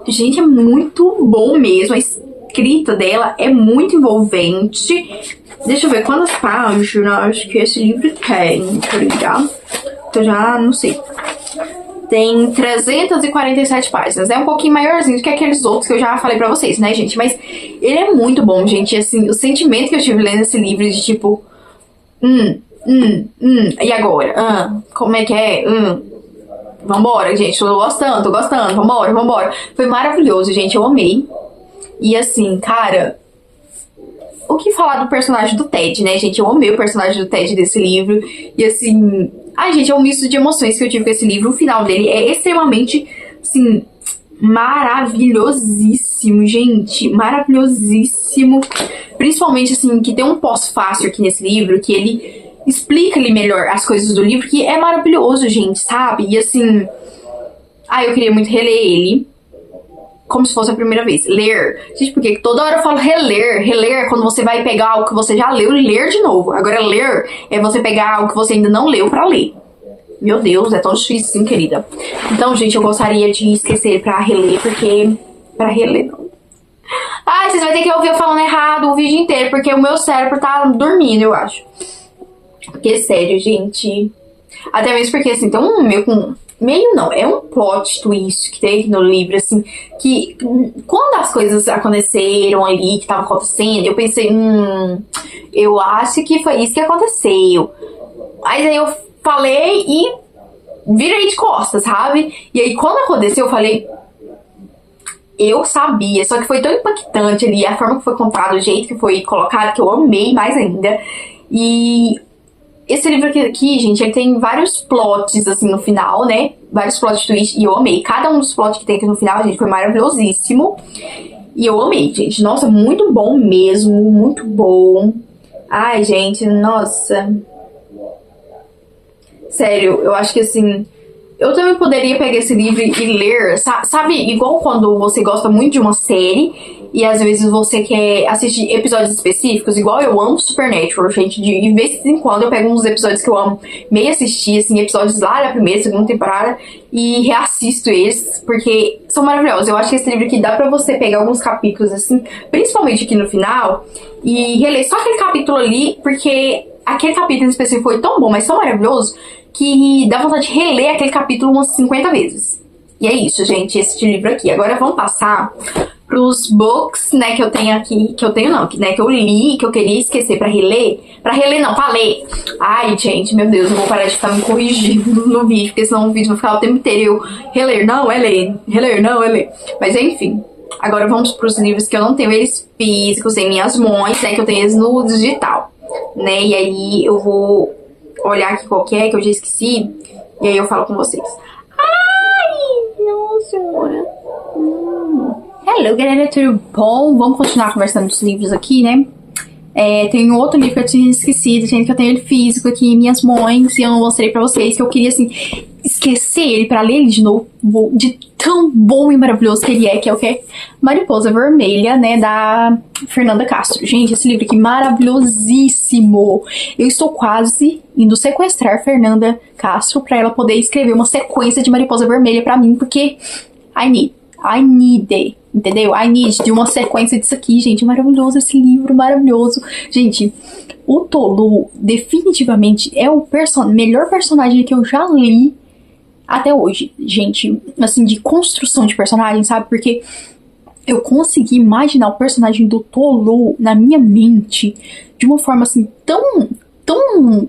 gente, é muito bom mesmo. A escrita dela é muito envolvente. Deixa eu ver quantas páginas que esse livro tem, tá? Eu já não sei. Tem 347 páginas. É um pouquinho maiorzinho do que aqueles outros que eu já falei pra vocês, né, gente? Mas ele é muito bom, gente. Assim, o sentimento que eu tive lendo esse livro de tipo... E agora? Como é que é? Vambora, gente. Tô gostando. Vambora. Foi maravilhoso, gente. Eu amei. E assim, cara... O que falar do personagem do Ted, né, gente? Eu amei o personagem do Ted desse livro. E assim... Ai, gente, é um misto de emoções que eu tive com esse livro. O final dele é extremamente, assim, maravilhosíssimo, gente. Maravilhosíssimo. Principalmente, assim, que tem um pós-fácil aqui nesse livro, que ele explica ali melhor as coisas do livro, que é maravilhoso, gente, sabe? E assim... eu queria muito reler ele. Como se fosse a primeira vez. Ler. Gente, porque toda hora eu falo reler. Reler é quando você vai pegar algo que você já leu e ler de novo. Agora, ler é você pegar algo que você ainda não leu pra ler. Meu Deus, é tão difícil assim, querida. Então, gente, eu gostaria de esquecer pra reler, porque pra reler, não. Ai, vocês vão ter que ouvir eu falando errado o vídeo inteiro, porque o meu cérebro tá dormindo, eu acho. Porque, sério, gente... Até mesmo porque, assim, tem um meio com... Meio não, é um plot twist que tem aqui no livro, assim, que quando as coisas aconteceram ali, que tava acontecendo, eu pensei, eu acho que foi isso que aconteceu. Aí daí eu falei e virei de costas, sabe? E aí quando aconteceu, eu falei, eu sabia, só que foi tão impactante ali, a forma que foi contado, o jeito que foi colocado, que eu amei mais ainda. E esse livro aqui, gente, ele tem vários plots, assim, no final, né? Vários plot twists, e eu amei. Cada um dos plots que tem aqui no final, gente, foi maravilhosíssimo. E eu amei, gente. Nossa, muito bom mesmo, muito bom. Ai, gente, nossa. Sério, eu acho que, assim... Eu também poderia pegar esse livro e ler, sabe? Igual quando você gosta muito de uma série e às vezes você quer assistir episódios específicos, igual eu amo Supernatural, gente. De vez em quando eu pego uns episódios que eu amo meio assistir, assim, episódios lá da primeira, segunda temporada e reassisto eles, porque são maravilhosos. Eu acho que esse livro aqui dá pra você pegar alguns capítulos, assim, principalmente aqui no final, e reler só aquele capítulo ali, porque aquele capítulo em específico foi tão bom, mas tão maravilhoso, que dá vontade de reler aquele capítulo umas 50 vezes. E é isso, gente, esse livro aqui. Agora vamos passar pros books, né, que eu tenho aqui, que eu li, que eu queria esquecer pra reler. Pra reler não, pra ler. Ai, gente, meu Deus, eu vou parar de ficar me corrigindo no vídeo, porque senão o vídeo vai ficar o tempo inteiro eu reler, não, é ler, reler, não, é ler. Mas enfim, agora vamos pros livros que eu não tenho eles físicos em minhas mãos, né, que eu tenho eles no digital, né, e aí eu vou olhar aqui qual que é, que eu já esqueci, e aí eu falo com vocês. Ai, não, senhora. Hello, galera, tudo bom? Vamos continuar conversando dos livros aqui, né? Tem um outro livro que eu tinha esquecido, gente, que eu tenho ele físico aqui em minhas mãos, e eu não mostrei pra vocês, que eu queria, assim, esquecer ele pra ler ele de novo, de tão bom e maravilhoso que ele é, que é o que? Mariposa Vermelha, né, da Fernanda Castro. Gente, esse livro aqui, maravilhosíssimo! Eu estou quase indo sequestrar Fernanda Castro pra ela poder escrever uma sequência de Mariposa Vermelha pra mim, porque I need it. Entendeu? I need de uma sequência disso aqui, gente. Maravilhoso esse livro, maravilhoso. Gente, o Tolu definitivamente é o melhor personagem que eu já li até hoje. Gente, assim, de construção de personagem, sabe? Porque eu consegui imaginar o personagem do Tolu na minha mente de uma forma, assim, tão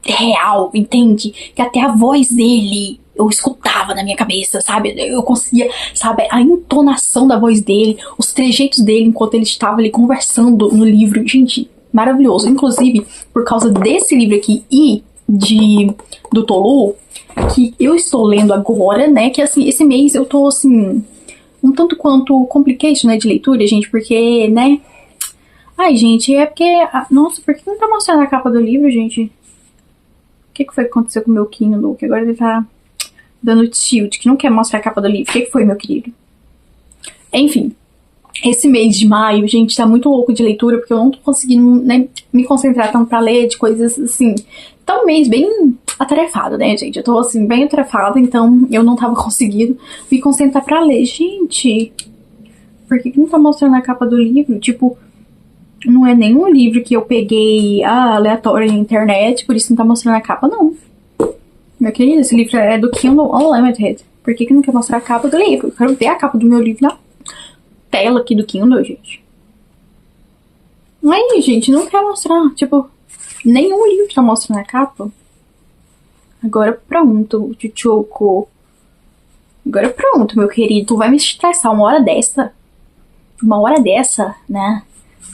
real, entende? Que até a voz dele eu escutava na minha cabeça, sabe? Eu conseguia, sabe, a entonação da voz dele, os trejeitos dele enquanto ele estava ali conversando no livro. Gente, maravilhoso. Inclusive, por causa desse livro aqui e do Tolu, que eu estou lendo agora, né? Que, assim, esse mês eu tô, assim, um tanto quanto complication, né, de leitura, gente, porque, né? Ai, gente, é porque... Nossa, por que não tá mostrando a capa do livro, gente? O que foi que aconteceu com o meu Kindle? Que agora ele tá dando tilt, que não quer mostrar a capa do livro. O que foi, meu querido? Enfim, esse mês de maio, gente, tá muito louco de leitura, porque eu não tô conseguindo, né, me concentrar tanto pra ler de coisas, assim... Tá um mês bem atarefado, né, gente? Eu tô, assim, bem atarefada, então eu não tava conseguindo me concentrar pra ler. Gente, por que não tá mostrando a capa do livro? Tipo, não é nenhum livro que eu peguei aleatório na internet, por isso não tá mostrando a capa, não. Meu querido, esse livro é do Kindle Unlimited. Por que não quer mostrar a capa do livro? Eu quero ver a capa do meu livro na tela aqui do Kindle, gente. Aí, gente, não quer mostrar. Tipo, nenhum livro tá mostrando a capa. Agora pronto, Chuchuco. Agora pronto, meu querido. Tu vai me estressar uma hora dessa? Uma hora dessa, né?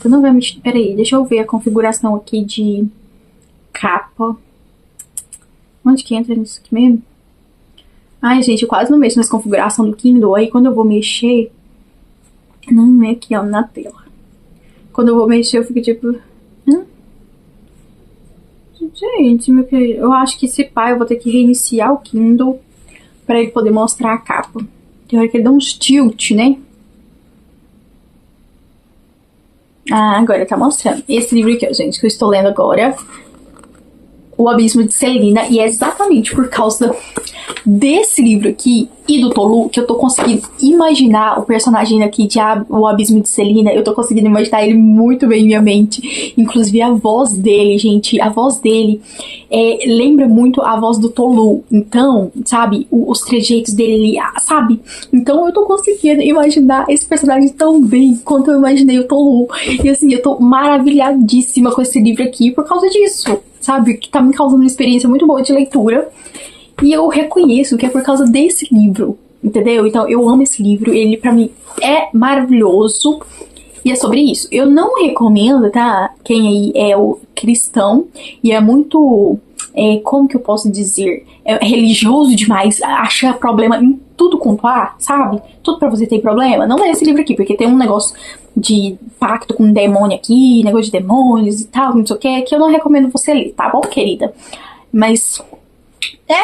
Tu não vai me... Peraí, deixa eu ver a configuração aqui de capa. Onde que entra nisso aqui mesmo? Ai, gente, eu quase não mexo nessa configuração do Kindle. Aí quando eu vou mexer... Não é aqui, ó, na tela. Quando eu vou mexer, eu fico tipo... Gente, meu querido, eu acho que esse pai eu vou ter que reiniciar o Kindle pra ele poder mostrar a capa. Tem hora que ele dá uns tilt, né? Agora tá mostrando. Esse livro aqui, ó, gente, que eu estou lendo agora... O Abismo de Celina, e é exatamente por causa desse livro aqui e do Tolu, que eu tô conseguindo imaginar o personagem aqui de O Abismo de Celina, eu tô conseguindo imaginar ele muito bem em minha mente. Inclusive a voz dele, gente, a voz dele lembra muito a voz do Tolu. Então, sabe, os trejeitos dele, sabe? Então eu tô conseguindo imaginar esse personagem tão bem quanto eu imaginei o Tolu. E assim, eu tô maravilhadíssima com esse livro aqui por causa disso, sabe? Que tá me causando uma experiência muito boa de leitura. E eu reconheço que é por causa desse livro, entendeu? Então eu amo esse livro, ele pra mim é maravilhoso. E é sobre isso. Eu não recomendo, tá? Quem aí é o cristão e é muito, como que eu posso dizer? É religioso demais, acha problema em tudo quanto há, sabe? Tudo pra você ter problema. Não é esse livro aqui, porque tem um negócio de pacto com demônio aqui, negócio de demônios e tal, não sei o que eu não recomendo você ler, tá bom, querida? Mas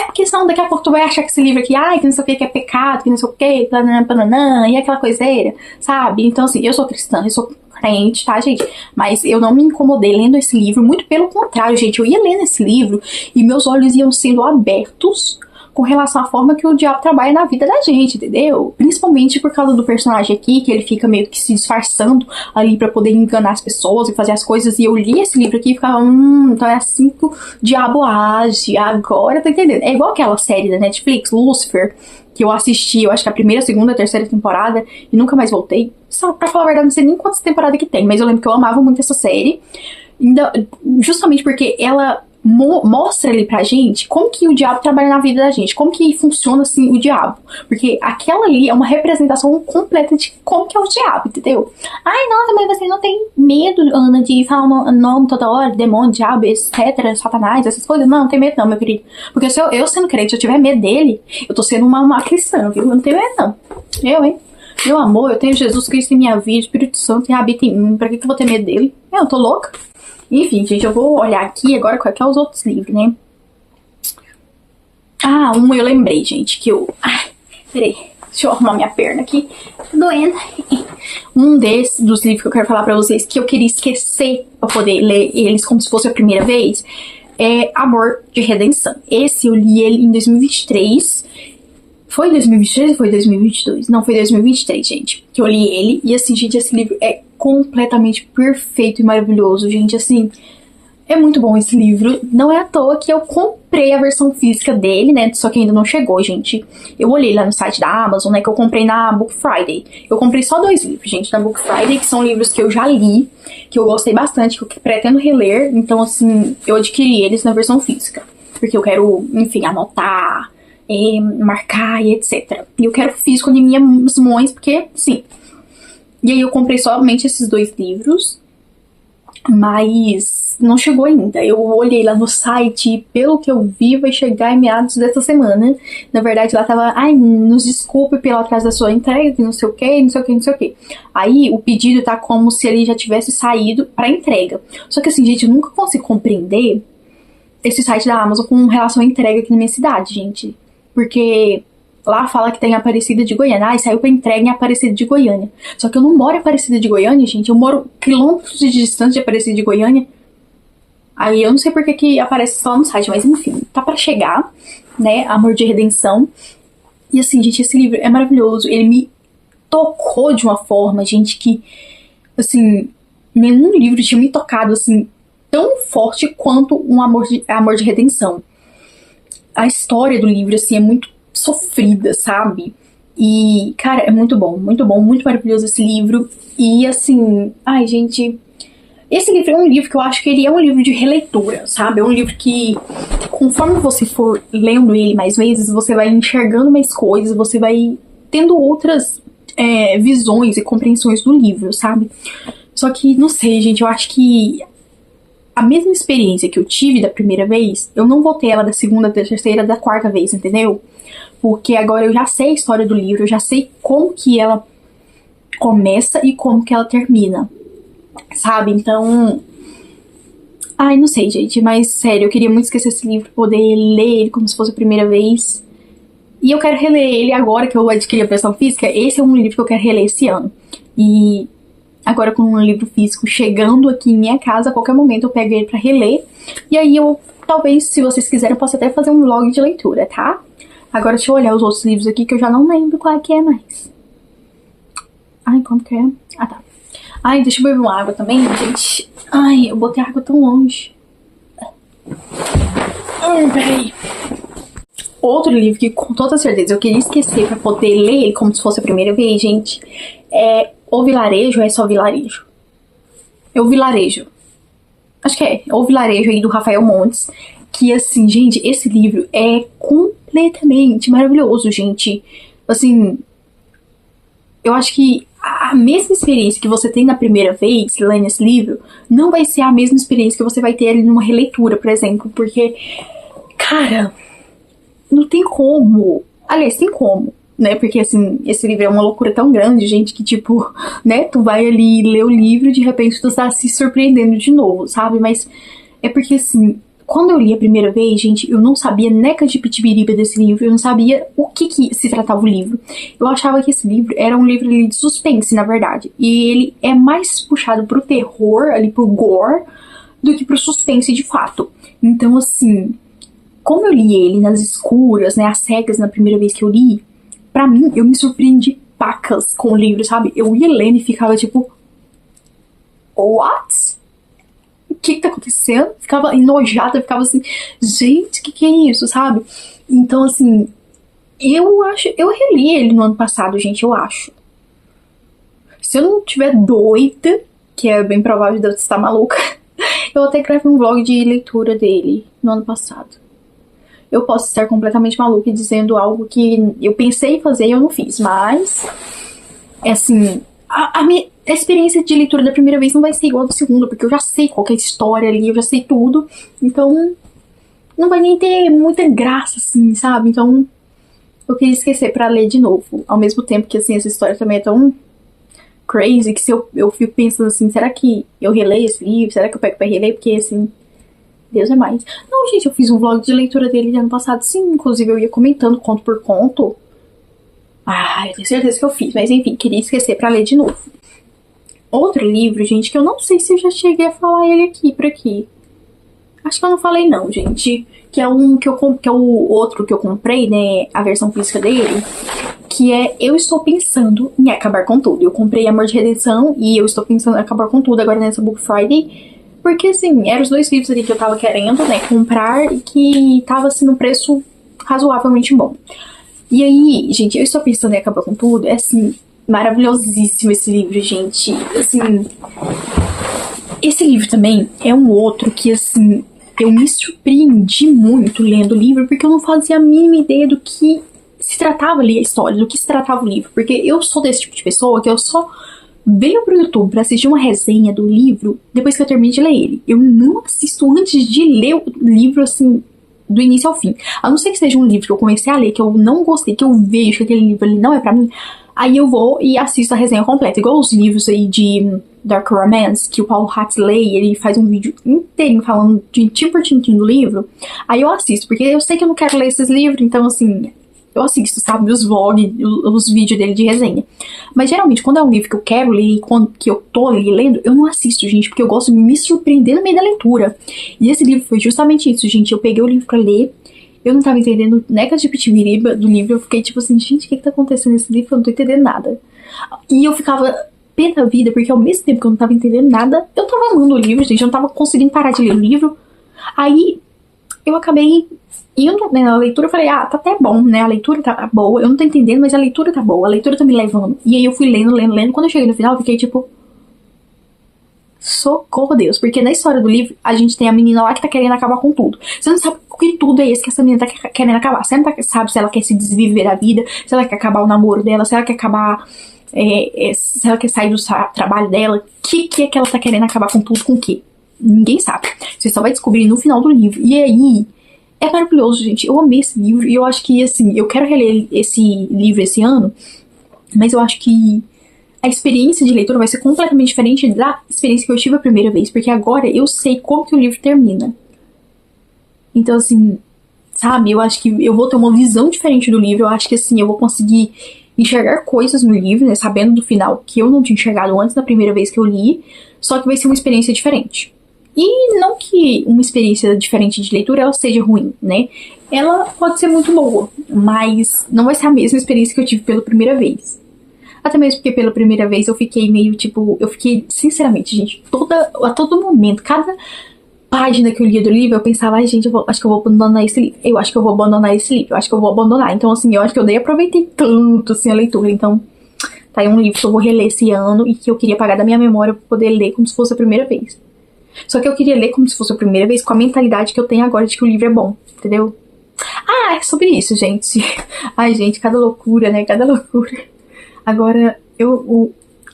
porque senão daqui a pouco tu vai achar que esse livro aqui, que não sei o que é pecado, que não sei o que, plananã, e aquela coiseira, sabe? Então, assim, eu sou cristã, eu sou crente, tá, gente? Mas eu não me incomodei lendo esse livro, muito pelo contrário, gente. Eu ia lendo esse livro e meus olhos iam sendo abertos com relação à forma que o diabo trabalha na vida da gente, entendeu? Principalmente por causa do personagem aqui, que ele fica meio que se disfarçando ali pra poder enganar as pessoas e fazer as coisas. E eu li esse livro aqui e ficava, então é assim que o diabo age, agora tá entendendo? É igual aquela série da Netflix, Lucifer, que eu assisti, eu acho que a primeira, segunda, terceira temporada, e nunca mais voltei. Só pra falar a verdade, não sei nem quantas temporadas que tem, mas eu lembro que eu amava muito essa série, justamente porque ela mostra ali pra gente como que o diabo trabalha na vida da gente, como que funciona assim o diabo, porque aquela ali é uma representação completa de como que é o diabo, entendeu? Nossa, mas você não tem medo, Ana, de falar o nome toda hora, demônio, diabo, etc, satanás, essas coisas? Não tem medo não, meu querido, porque se eu sendo crente, se eu tiver medo dele, eu tô sendo uma cristã, viu? Eu não tenho medo não, meu amor, eu tenho Jesus Cristo em minha vida, Espírito Santo e habita em mim, pra que eu vou ter medo dele? Eu tô louca. Enfim, gente, eu vou olhar aqui agora qual é os outros livros, né? Eu lembrei, gente, que eu... peraí, deixa eu arrumar minha perna aqui. Tá doendo. Um dos livros que eu quero falar pra vocês, que eu queria esquecer pra poder ler eles como se fosse a primeira vez, é Amor de Redenção. Esse eu li ele em 2023. Foi 2023 ou foi 2022? Não, foi 2023, gente, que eu li ele. E assim, gente, esse livro é completamente perfeito e maravilhoso, gente, assim, é muito bom esse livro. Não é à toa que eu comprei a versão física dele, né, só que ainda não chegou, gente. Eu olhei lá no site da Amazon, né, que eu comprei na Book Friday. Eu comprei só 2 livros, gente, na Book Friday, que são livros que eu já li, que eu gostei bastante, que eu pretendo reler. Então, assim, eu adquiri eles na versão física, porque eu quero, enfim, anotar, marcar e etc. E eu quero físico de minhas mãos, porque, sim. E aí eu comprei somente esses 2 livros, mas não chegou ainda. Eu olhei lá no site e pelo que eu vi vai chegar em meados dessa semana. Na verdade lá tava, nos desculpe pelo atraso da sua entrega, que não sei o que, não sei o que, não sei o que. Aí o pedido tá como se ele já tivesse saído pra entrega. Só que assim, gente, eu nunca consigo compreender esse site da Amazon com relação à entrega aqui na minha cidade, gente. Porque lá fala que tem Aparecida de Goiânia. Saiu pra entrega em Aparecida de Goiânia. Só que eu não moro em Aparecida de Goiânia, gente. Eu moro quilômetros de distância de Aparecida de Goiânia. Aí eu não sei porque que aparece só no site, mas enfim, tá pra chegar, né? Amor de Redenção. E assim, gente, esse livro é maravilhoso. Ele me tocou de uma forma, gente, que, assim, nenhum livro tinha me tocado, assim, tão forte quanto um Amor de Redenção. A história do livro, assim, é muito sofrida, sabe? E, cara, é muito bom, muito maravilhoso esse livro. E, assim, gente, esse livro é um livro que eu acho que ele é um livro de releitura, sabe? É um livro que, conforme você for lendo ele mais vezes, você vai enxergando mais coisas, você vai tendo outras visões e compreensões do livro, sabe? Só que, não sei, gente, eu acho que a mesma experiência que eu tive da primeira vez, eu não vou ter ela da segunda, da terceira, da quarta vez, entendeu? Porque agora eu já sei a história do livro, eu já sei como que ela começa e como que ela termina, sabe? Então, não sei, gente, mas sério, eu queria muito esquecer esse livro, poder ler ele como se fosse a primeira vez. E eu quero reler ele agora que eu adquiri a versão física. Esse é um livro que eu quero reler esse ano. E agora com um livro físico chegando aqui em minha casa, a qualquer momento eu pego ele pra reler. E aí eu, talvez, se vocês quiserem, eu possa até fazer um vlog de leitura, tá? Agora deixa eu olhar os outros livros aqui que eu já não lembro qual é que é mais. Ai, como que é? Ah, tá. Ai, deixa eu beber uma água também, gente. Ai, eu botei a água tão longe. Peraí. Outro livro que com toda certeza eu queria esquecer pra poder ler ele como se fosse a primeira vez, gente, é O Vilarejo ou é só Vilarejo? É O Vilarejo. Acho que é O Vilarejo aí do Rafael Montes. Que assim, gente, esse livro é completamente maravilhoso, gente. Assim, eu acho que a mesma experiência que você tem na primeira vez lendo esse livro não vai ser a mesma experiência que você vai ter ali numa releitura, por exemplo, porque, cara, não tem como. Aliás, tem como, né? Porque, assim, esse livro é uma loucura tão grande, gente, que, tipo, né? Tu vai ali ler o livro e, de repente, tu tá se surpreendendo de novo, sabe? Mas é porque, assim, quando eu li a primeira vez, gente, eu não sabia neca de pitibiriba desse livro, eu não sabia o que se tratava o livro. Eu achava que esse livro era um livro ali de suspense, na verdade. E ele é mais puxado pro terror, ali pro gore, do que pro suspense de fato. Então, assim, como eu li ele nas escuras, né, às cegas na primeira vez que eu li, pra mim, eu me surpreendi pacas com o livro, sabe? Eu ia lendo e ficava tipo, what? O que tá acontecendo? Ficava enojada, ficava assim, gente, o que é isso, sabe? Então, assim, eu reli ele no ano passado, gente, eu acho. Se eu não tiver doida, que é bem provável de eu estar maluca, eu até gravei um vlog de leitura dele no ano passado. Eu posso estar completamente maluca e dizendo algo que eu pensei em fazer e eu não fiz, mas, é assim, a minha experiência de leitura da primeira vez não vai ser igual da segunda, porque eu já sei qual que é a história ali, eu já sei tudo, então não vai nem ter muita graça, assim, sabe? Então eu queria esquecer pra ler de novo, ao mesmo tempo que, assim, essa história também é tão crazy que se eu fico pensando assim, será que eu releio esse livro? Será que eu pego pra reler? Porque, assim, Deus é mais. Não, gente, eu fiz um vlog de leitura dele de ano passado, sim. Inclusive, eu ia comentando conto por conto. Ah, eu tenho certeza que eu fiz. Mas, enfim, queria esquecer pra ler de novo. Outro livro, gente, que eu não sei se eu já cheguei a falar ele aqui, por aqui. Acho que eu não falei não, gente. Que é que é o outro que eu comprei, né? A versão física dele. Que é Eu Estou Pensando em Acabar com Tudo. Eu comprei Amor de Redenção e Eu Estou Pensando em Acabar com Tudo agora nessa Book Friday. Porque, assim, eram os dois livros ali que eu tava querendo, né, comprar e que tava, assim, num preço razoavelmente bom. E aí, gente, Eu Estou Pensando em Acabar com Tudo, é, assim, maravilhosíssimo esse livro, gente. Assim, esse livro também é um outro que, assim, eu me surpreendi muito lendo o livro, porque eu não fazia a mínima ideia do que se tratava ali a história, do que se tratava o livro. Porque eu sou desse tipo de pessoa que eu só venho pro YouTube pra assistir uma resenha do livro depois que eu termino de ler ele. Eu não assisto antes de ler o livro, assim, do início ao fim. A não ser que seja um livro que eu comecei a ler, que eu não gostei, que eu vejo que aquele livro ali não é pra mim, aí eu vou e assisto a resenha completa. Igual os livros aí de Dark Romance, que o Paulo Hatsley, ele faz um vídeo inteirinho falando tintim por tintim do livro. Aí eu assisto, porque eu sei que eu não quero ler esses livros, então, assim, eu assisto, sabe, os vlogs, os vídeos dele de resenha. Mas geralmente, quando é um livro que eu quero ler e que eu tô ali lendo, eu não assisto, gente, porque eu gosto de me surpreender no meio da leitura. E esse livro foi justamente isso, gente. Eu peguei o livro pra ler, eu não tava entendendo necas de pitibiriba do livro, eu fiquei tipo assim, gente, o que tá acontecendo nesse livro? Eu não tô entendendo nada. E eu ficava pé da vida, porque ao mesmo tempo que eu não tava entendendo nada, eu tava amando o livro, gente, eu não tava conseguindo parar de ler o livro. Aí, eu acabei indo, né, na leitura, eu falei, tá até bom, né, a leitura tá boa, eu não tô entendendo, mas a leitura tá boa, a leitura tá me levando. E aí eu fui lendo, quando eu cheguei no final, eu fiquei tipo, socorro, Deus, porque na história do livro, a gente tem a menina lá que tá querendo acabar com tudo. Você não sabe o que tudo é esse que essa menina tá querendo acabar, você não sabe se ela quer se desviver da vida, se ela quer acabar o namoro dela, se ela quer acabar, se ela quer sair do trabalho dela, o que é que ela tá querendo acabar com tudo, com o quê? Ninguém sabe. Você só vai descobrir no final do livro. E aí, é maravilhoso, gente. Eu amei esse livro e eu acho que, assim, eu quero reler esse livro esse ano, mas eu acho que a experiência de leitura vai ser completamente diferente da experiência que eu tive a primeira vez, porque agora eu sei como que o livro termina. Então, assim, sabe, eu acho que eu vou ter uma visão diferente do livro, eu acho que, assim, eu vou conseguir enxergar coisas no livro, né, sabendo do final que eu não tinha enxergado antes da primeira vez que eu li, só que vai ser uma experiência diferente. E não que uma experiência diferente de leitura ela seja ruim, né? Ela pode ser muito boa. mas não vai ser a mesma experiência que eu tive pela primeira vez. Até mesmo porque pela primeira vez eu fiquei meio, tipo, eu fiquei, sinceramente, gente, a todo momento, cada página que eu lia do livro, eu pensava, ai, gente, acho que eu vou abandonar esse livro, eu acho que eu vou abandonar esse livro, eu acho que eu vou abandonar. Então, assim, eu acho que eu nem aproveitei tanto, assim, a leitura. Então, tá aí um livro que eu vou reler esse ano e que eu queria apagar da minha memória pra poder ler como se fosse a primeira vez. Só que eu queria ler como se fosse a primeira vez com a mentalidade que eu tenho agora de que o livro é bom, entendeu? Ah, é sobre isso, gente. Ai, gente, cada loucura, né? Cada loucura. Agora,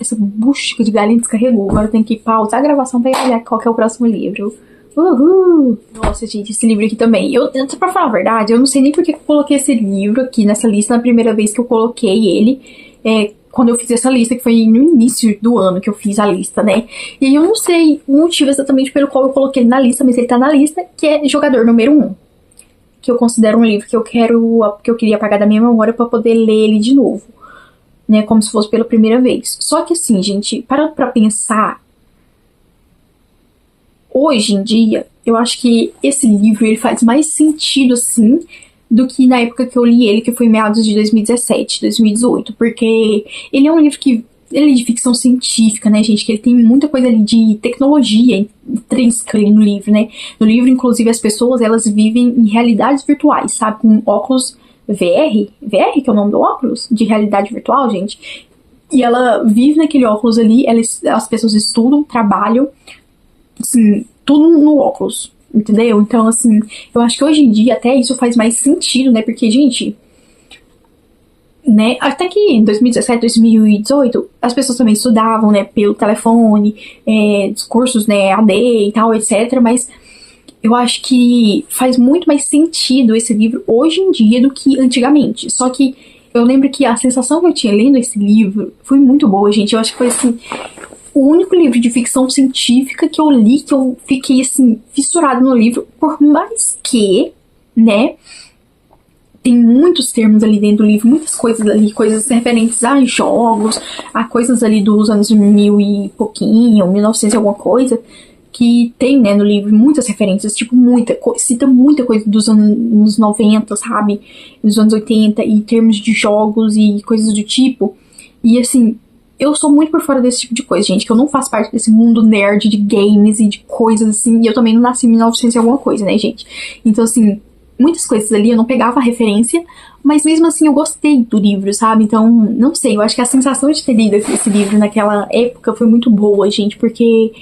essa bucha de galinha descarregou. Agora eu tenho que pausar a gravação pra olhar qual que é o próximo livro. Uhul! Nossa, gente, esse livro aqui também. Pra falar a verdade, eu não sei nem por que eu coloquei esse livro aqui nessa lista na primeira vez que eu coloquei ele. Quando eu fiz essa lista, que foi no início do ano que eu fiz a lista, né? E eu não sei o motivo exatamente pelo qual eu coloquei ele na lista, mas ele tá na lista, que é Jogador Número 1. Que eu considero um livro que eu queria apagar da minha memória pra poder ler ele de novo. Né, como se fosse pela primeira vez. Só que assim, gente, parando pra pensar, hoje em dia, eu acho que esse livro ele faz mais sentido, assim, do que na época que eu li ele, que foi em meados de 2017, 2018, porque ele é um livro que ele é de ficção científica, né, gente, que ele tem muita coisa ali de tecnologia intrínseca ali no livro, né. No livro, inclusive, as pessoas, elas vivem em realidades virtuais, sabe, com óculos VR, que é o nome do óculos, de realidade virtual, gente. E ela vive naquele óculos ali, as pessoas estudam, trabalham, assim, tudo no óculos, entendeu? Então, assim, eu acho que hoje em dia até isso faz mais sentido, né? Porque, gente, né, até que em 2017, 2018, as pessoas também estudavam, né, pelo telefone, cursos, né, AD e tal, etc, mas eu acho que faz muito mais sentido esse livro hoje em dia do que antigamente. Só que eu lembro que a sensação que eu tinha lendo esse livro foi muito boa, gente. Eu acho que foi, assim, o único livro de ficção científica que eu li, que eu fiquei, assim, fissurada no livro. Por mais que, né, tem muitos termos ali dentro do livro, muitas coisas ali, coisas referentes a jogos, a coisas ali dos anos 1000 e pouquinho, 1900 e alguma coisa, que tem, né, no livro muitas referências, tipo, cita muita coisa dos anos 90, sabe, dos anos 80, em termos de jogos e coisas do tipo, e assim, eu sou muito por fora desse tipo de coisa, gente, que eu não faço parte desse mundo nerd de games e de coisas assim, e eu também não nasci em 1900 e alguma coisa, né, gente, então assim, muitas coisas ali eu não pegava referência, mas mesmo assim eu gostei do livro, sabe, então, não sei, eu acho que a sensação de ter lido esse livro naquela época foi muito boa, gente, porque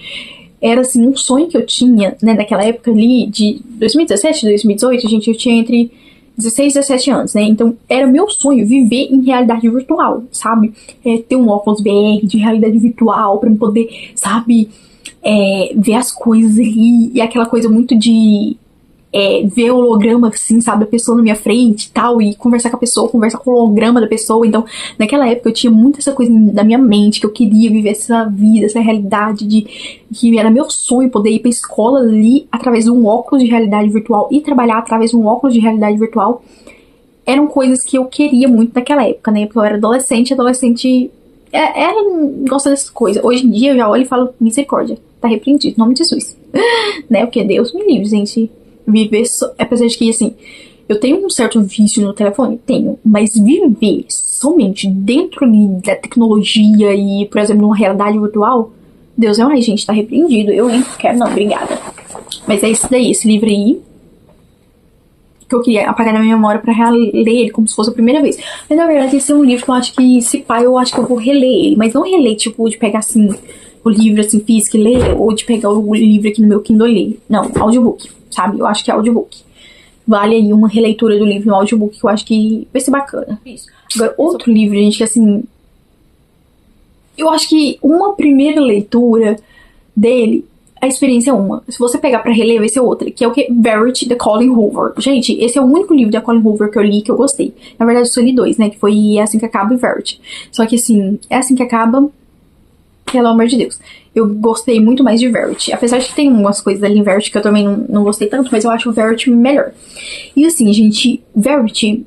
era, assim, um sonho que eu tinha, né, naquela época ali, de 2017, 2018, gente, eu tinha entre 16 e 17 anos, né, então era meu sonho viver em realidade virtual, sabe, ter um óculos VR de realidade virtual pra eu poder, sabe, ver as coisas ali, e aquela coisa muito de ver o holograma, assim, sabe, a pessoa na minha frente e tal, e conversar com a pessoa, conversar com o holograma da pessoa. Então, naquela época eu tinha muito essa coisa na minha mente, que eu queria viver essa vida, essa realidade, que era meu sonho poder ir pra escola ali através de um óculos de realidade virtual e trabalhar através de um óculos de realidade virtual. Eram coisas que eu queria muito naquela época, né, porque eu era adolescente gosta dessas coisas. Hoje em dia eu já olho e falo, misericórdia, tá repreendido, em nome de Jesus. Né, porque Deus me livre, gente. Viver, apesar de que, assim, eu tenho um certo vício no telefone, tenho, mas viver somente dentro ali da tecnologia e, por exemplo, numa realidade virtual, Deus ai, gente, tá repreendido, eu, hein, quero não, obrigada. Mas é isso daí, esse livro aí, que eu queria apagar na minha memória pra reler ele como se fosse a primeira vez. Mas, na verdade, esse é um livro que eu acho que, se pá, eu acho que eu vou reler ele, mas não reler, tipo, de pegar, assim, o livro, assim, físico e ler, ou de pegar o livro aqui no meu Kindle e ler. Não, audiobook. Sabe? Eu acho que é audiobook. Vale aí uma releitura do livro no audiobook, que eu acho que vai ser bacana. Isso. Agora, outro livro, gente, que assim... Eu acho que uma primeira leitura dele, a experiência é uma. Se você pegar pra reler, vai ser outra. Que é o que? Verity, da Colleen Hoover. Gente, esse é o único livro da Colleen Hoover que eu li que eu gostei. Na verdade, eu só li 2, né? Que foi É Assim Que Acaba e Verity. Só que, assim, É Assim Que Acaba... Pelo amor de Deus. Eu gostei muito mais de Verity. Apesar de que tem umas coisas ali em Verity que eu também não gostei tanto, mas eu acho o Verity melhor. E assim, gente, Verity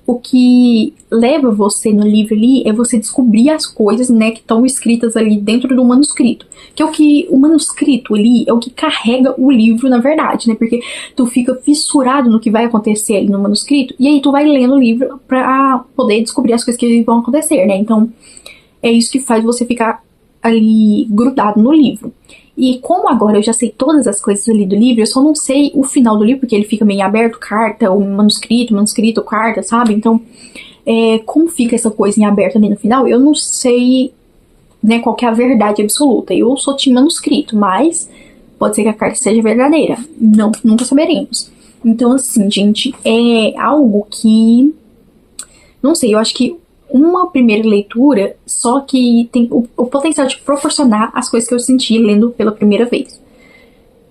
o que leva você no livro ali é você descobrir as coisas, né, que estão escritas ali dentro do manuscrito. Que é o que o manuscrito ali é o que carrega o livro, na verdade, né? Porque tu fica fissurado no que vai acontecer ali no manuscrito e aí tu vai lendo o livro pra poder descobrir as coisas que vão acontecer, né? Então, é isso que faz você ficar ali grudado no livro. E como agora eu já sei todas as coisas ali do livro, eu só não sei o final do livro, porque ele fica meio aberto, carta, ou manuscrito, carta, sabe? Então, como fica essa coisa em aberto ali no final, eu não sei, né, qual que é a verdade absoluta. Eu sou time manuscrito, mas pode ser que a carta seja verdadeira. Não, nunca saberemos. Então, assim, gente, é algo que... Não sei, eu acho que uma primeira leitura, só que tem o potencial de proporcionar as coisas que eu senti lendo pela primeira vez.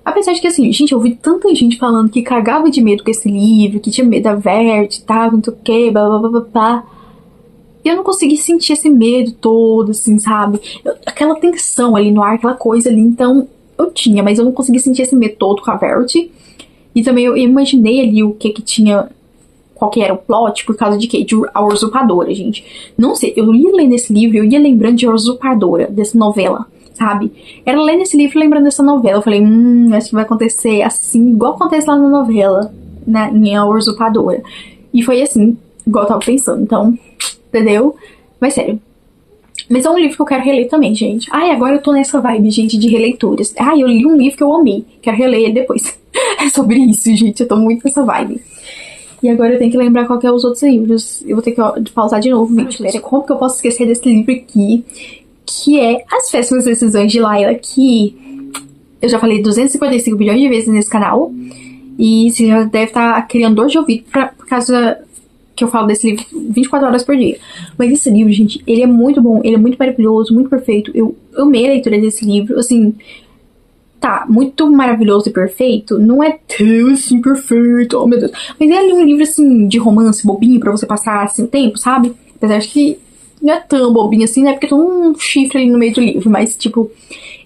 Apesar de que, assim, gente, eu ouvi tanta gente falando que cagava de medo com esse livro, que tinha medo da Verte e tal, não sei o que, blá blá blá blá blá. E eu não consegui sentir esse medo todo, assim, sabe? Aquela tensão ali no ar, aquela coisa ali, então eu tinha, mas eu não consegui sentir esse medo todo com a Verte. E também eu imaginei ali o que tinha... Qual que era o plot, por causa de quê? De A Usurpadora, gente. Não sei, eu ia lendo esse livro, eu ia lembrando de A Usurpadora, dessa novela, sabe? Era lendo esse livro e lembrando dessa novela. Eu falei, acho que vai acontecer assim, igual acontece lá na novela, em A Usurpadora. E foi assim, igual eu tava pensando. Então, entendeu? Mas sério. Mas é um livro que eu quero reler também, gente. Ai, agora eu tô nessa vibe, gente, de releituras. Ai, eu li um livro que eu amei. Quero reler ele depois. É sobre isso, gente. Eu tô muito nessa vibe. E agora eu tenho que lembrar qual que é os outros livros. Eu vou ter que pausar de novo o vídeo. Pera, como que eu posso esquecer desse livro aqui? Que é As Péssimas Decisões de Layla, que eu já falei 255 bilhões de vezes nesse canal. E você já deve estar criando dor de ouvido por causa que eu falo desse livro 24 horas por dia. Mas esse livro, gente, ele é muito bom, ele é muito maravilhoso, muito perfeito. Eu amei a leitura desse livro, assim... Tá, muito maravilhoso e perfeito, não é tão assim perfeito, oh meu Deus. Mas é ali um livro assim, de romance bobinho pra você passar assim o tempo, sabe? Apesar de que não é tão bobinho assim, né? Porque tem um chifre ali no meio do livro, mas tipo,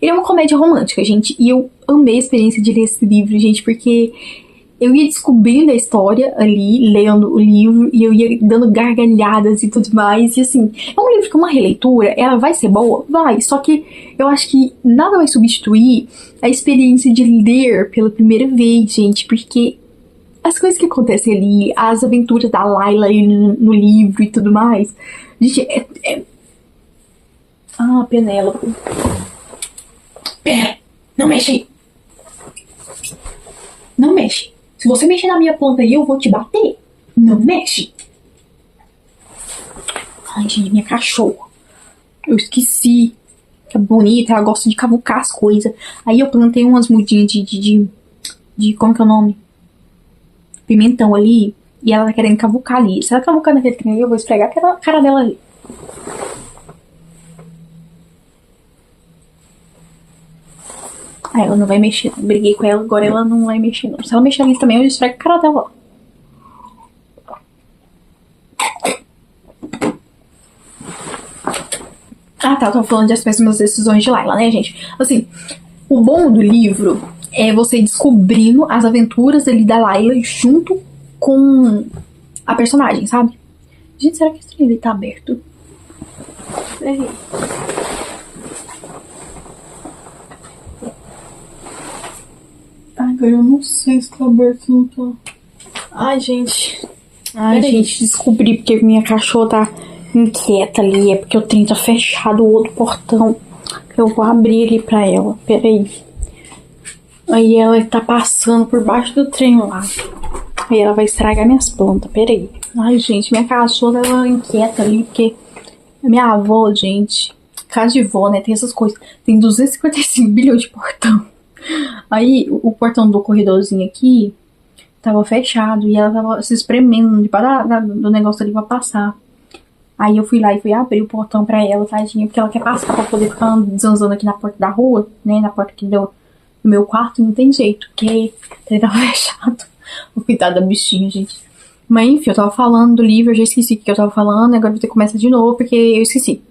ele é uma comédia romântica, gente. E eu amei a experiência de ler esse livro, gente, porque eu ia descobrindo a história ali, lendo o livro, e eu ia dando gargalhadas e tudo mais. E assim, é um livro que uma releitura, ela vai ser boa? Vai. Só que eu acho que nada vai substituir a experiência de ler pela primeira vez, gente. Porque as coisas que acontecem ali, as aventuras da Layla ali no livro e tudo mais. Gente, Ah, Penélope. Pera, não mexe aí. Não mexe. Se você mexer na minha planta aí, eu vou te bater. Não mexe. Ai, gente, minha cachorra. Eu esqueci. Que é bonita, ela gosta de cavucar as coisas. Aí eu plantei umas mudinhas de como que é o nome? Pimentão ali. E ela tá querendo cavucar ali. Se ela cavucar naquele trem ali, eu vou esfregar a cara dela ali. Aí ela não vai mexer. Briguei com ela, agora ela não vai mexer não. Se ela mexer ali também, eu esfrego a cara dela. Ah tá, eu tava falando das péssimas decisões de Layla, né, gente? Assim, o bom do livro é você descobrindo as aventuras ali da Layla junto com a personagem, sabe? Gente, será que esse livro tá aberto? Peraí. Agora eu não sei se tá aberto ou não tá. Ai, gente. Ai, gente, descobri porque minha cachorra tá inquieta ali. É porque o trem tá fechado, o outro portão. Eu vou abrir ali pra ela. Peraí. Aí ela tá passando por baixo do trem lá. Aí ela vai estragar minhas plantas. Peraí. Ai, gente, minha cachorra tava inquieta ali porque minha avó, gente, casa de vó, né? Tem essas coisas. Tem 255 bilhões de portão. Aí o portão do corredorzinho aqui tava fechado e ela tava se espremendo debaixo do negócio ali pra passar. Aí eu fui lá e fui abrir o portão pra ela, tadinha, porque ela quer passar pra poder ficar zanzando aqui na porta da rua, né? Na porta aqui do meu quarto, não tem jeito, porque ele tava fechado. O coitado da bichinha, gente. Mas enfim, eu tava falando do livro, eu já esqueci o que eu tava falando, agora vou ter que começar de novo, porque eu esqueci.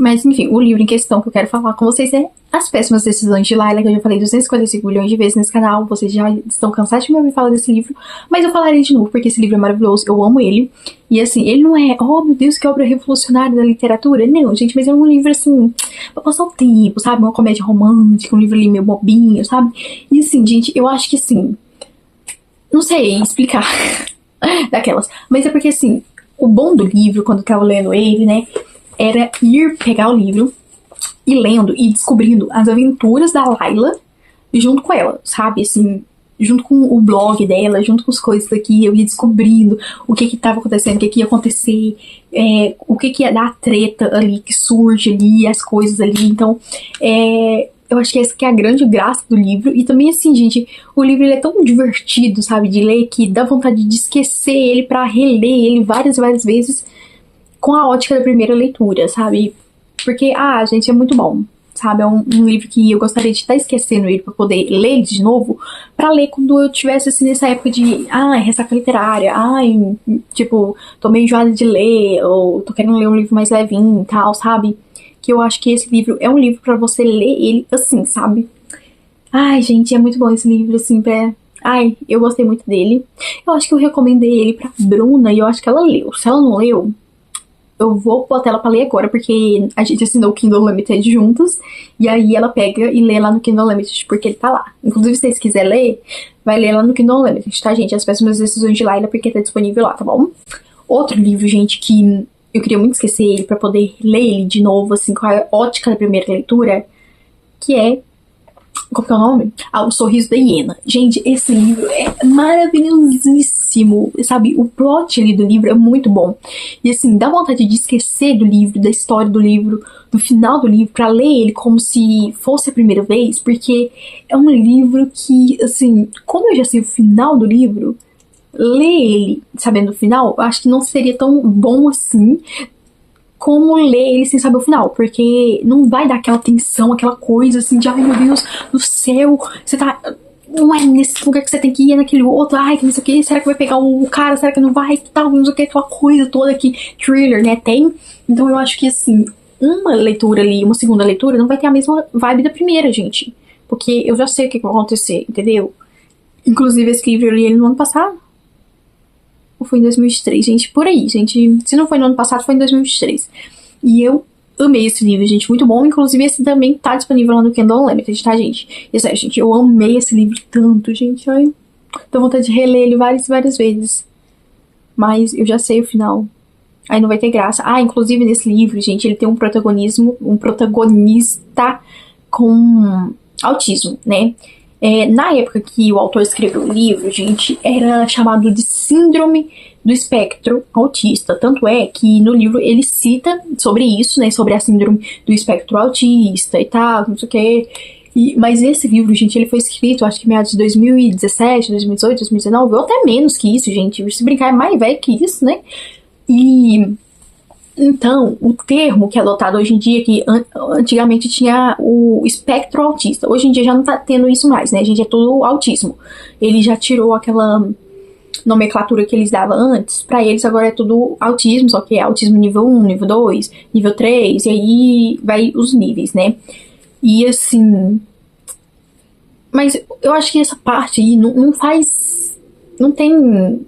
Mas, enfim, o livro em questão que eu quero falar com vocês é As Péssimas Decisões de Layla, que eu já falei 255 milhões de vezes nesse canal. Vocês já estão cansados de me ouvir falar desse livro, mas eu falarei de novo, porque esse livro é maravilhoso, eu amo ele. E, assim, ele não é, oh, meu Deus, que obra revolucionária da literatura. Não, gente, mas é um livro, assim, pra passar o tempo, sabe? Uma comédia romântica, um livro ali meio bobinho, sabe? E, assim, gente, eu acho que, assim, não sei explicar daquelas. Mas é porque, assim, o bom do livro, quando eu tava lendo ele, né, era ir pegar o livro e lendo e descobrindo as aventuras da Layla junto com ela, sabe? Assim, junto com o blog dela, junto com as coisas daqui, eu ia descobrindo o que tava acontecendo, o que ia acontecer, o que ia dar treta ali, que surge ali, as coisas ali. Então, eu acho que essa que é a grande graça do livro. E também, assim, gente, o livro ele é tão divertido, sabe, de ler, que dá vontade de esquecer ele pra reler ele várias e várias vezes com a ótica da primeira leitura, sabe? Porque, gente, é muito bom, sabe? É um livro que eu gostaria de estar esquecendo ele pra poder ler ele de novo, pra ler quando eu tivesse, assim, nessa época de, ressaca literária, tipo, tô meio enjoada de ler, ou tô querendo ler um livro mais levinho e tal, sabe? Que eu acho que esse livro é um livro pra você ler ele assim, sabe? Gente, é muito bom esse livro, assim, eu gostei muito dele. Eu acho que eu recomendei ele pra Bruna e eu acho que ela leu. Se ela não leu, eu vou botar ela pra ler agora, porque a gente assinou o Kindle Unlimited juntos, e aí ela pega e lê lá no Kindle Unlimited, porque ele tá lá. Inclusive, se vocês quiserem ler, vai ler lá no Kindle Unlimited, tá, gente? As Péssimas Decisões de Layla, porque tá disponível lá, tá bom? Outro livro, gente, que eu queria muito esquecer ele pra poder ler ele de novo, assim, com a ótica da primeira leitura, que é... Qual que é o nome? O Sorriso da Hiena. Gente, esse livro é maravilhosíssimo, sabe? O plot ali do livro é muito bom. E, assim, dá vontade de esquecer do livro, da história do livro, do final do livro, pra ler ele como se fosse a primeira vez, porque é um livro que, assim, como eu já sei o final do livro, ler ele sabendo o final, eu acho que não seria tão bom assim como ler ele sem saber o final, porque não vai dar aquela tensão, aquela coisa assim de, ai meu Deus do céu, você tá... Não é nesse lugar que você tem que ir, é naquele outro, que não sei o que, será que vai pegar o cara, será que não vai, tal, não sei o que, aquela coisa toda que thriller, né, tem. Então eu acho que, assim, uma leitura ali, uma segunda leitura, não vai ter a mesma vibe da primeira, gente. Porque eu já sei o que vai acontecer, entendeu? Inclusive, esse livro eu li ele no ano passado. Ou foi em 2023, gente? Por aí, gente. Se não foi no ano passado, foi em 2023. E eu amei esse livro, gente. Muito bom. Inclusive, esse também tá disponível lá no Kindle Unlimited, tá, gente? E sério, gente, eu amei esse livro tanto, gente. Ai, tô vontade de reler ele várias e várias vezes. Mas eu já sei o final. Aí não vai ter graça. Inclusive, nesse livro, gente, ele tem um protagonista com autismo, né? Na época que o autor escreveu o livro, gente, era chamado de Síndrome do Espectro Autista. Tanto é que no livro ele cita sobre isso, né, sobre a Síndrome do Espectro Autista e tal, não sei o que. Mas esse livro, gente, ele foi escrito, acho que meados de 2017, 2018, 2019, ou até menos que isso, gente. Se brincar, é mais velho que isso, né? Então, o termo que é adotado hoje em dia, que antigamente tinha o espectro autista, hoje em dia já não tá tendo isso mais, né, gente, é tudo autismo. Ele já tirou aquela nomenclatura que eles davam antes, pra eles agora é tudo autismo, só que é autismo nível 1, nível 2, nível 3, e aí vai os níveis, né. E assim... Mas eu acho que essa parte aí não tem...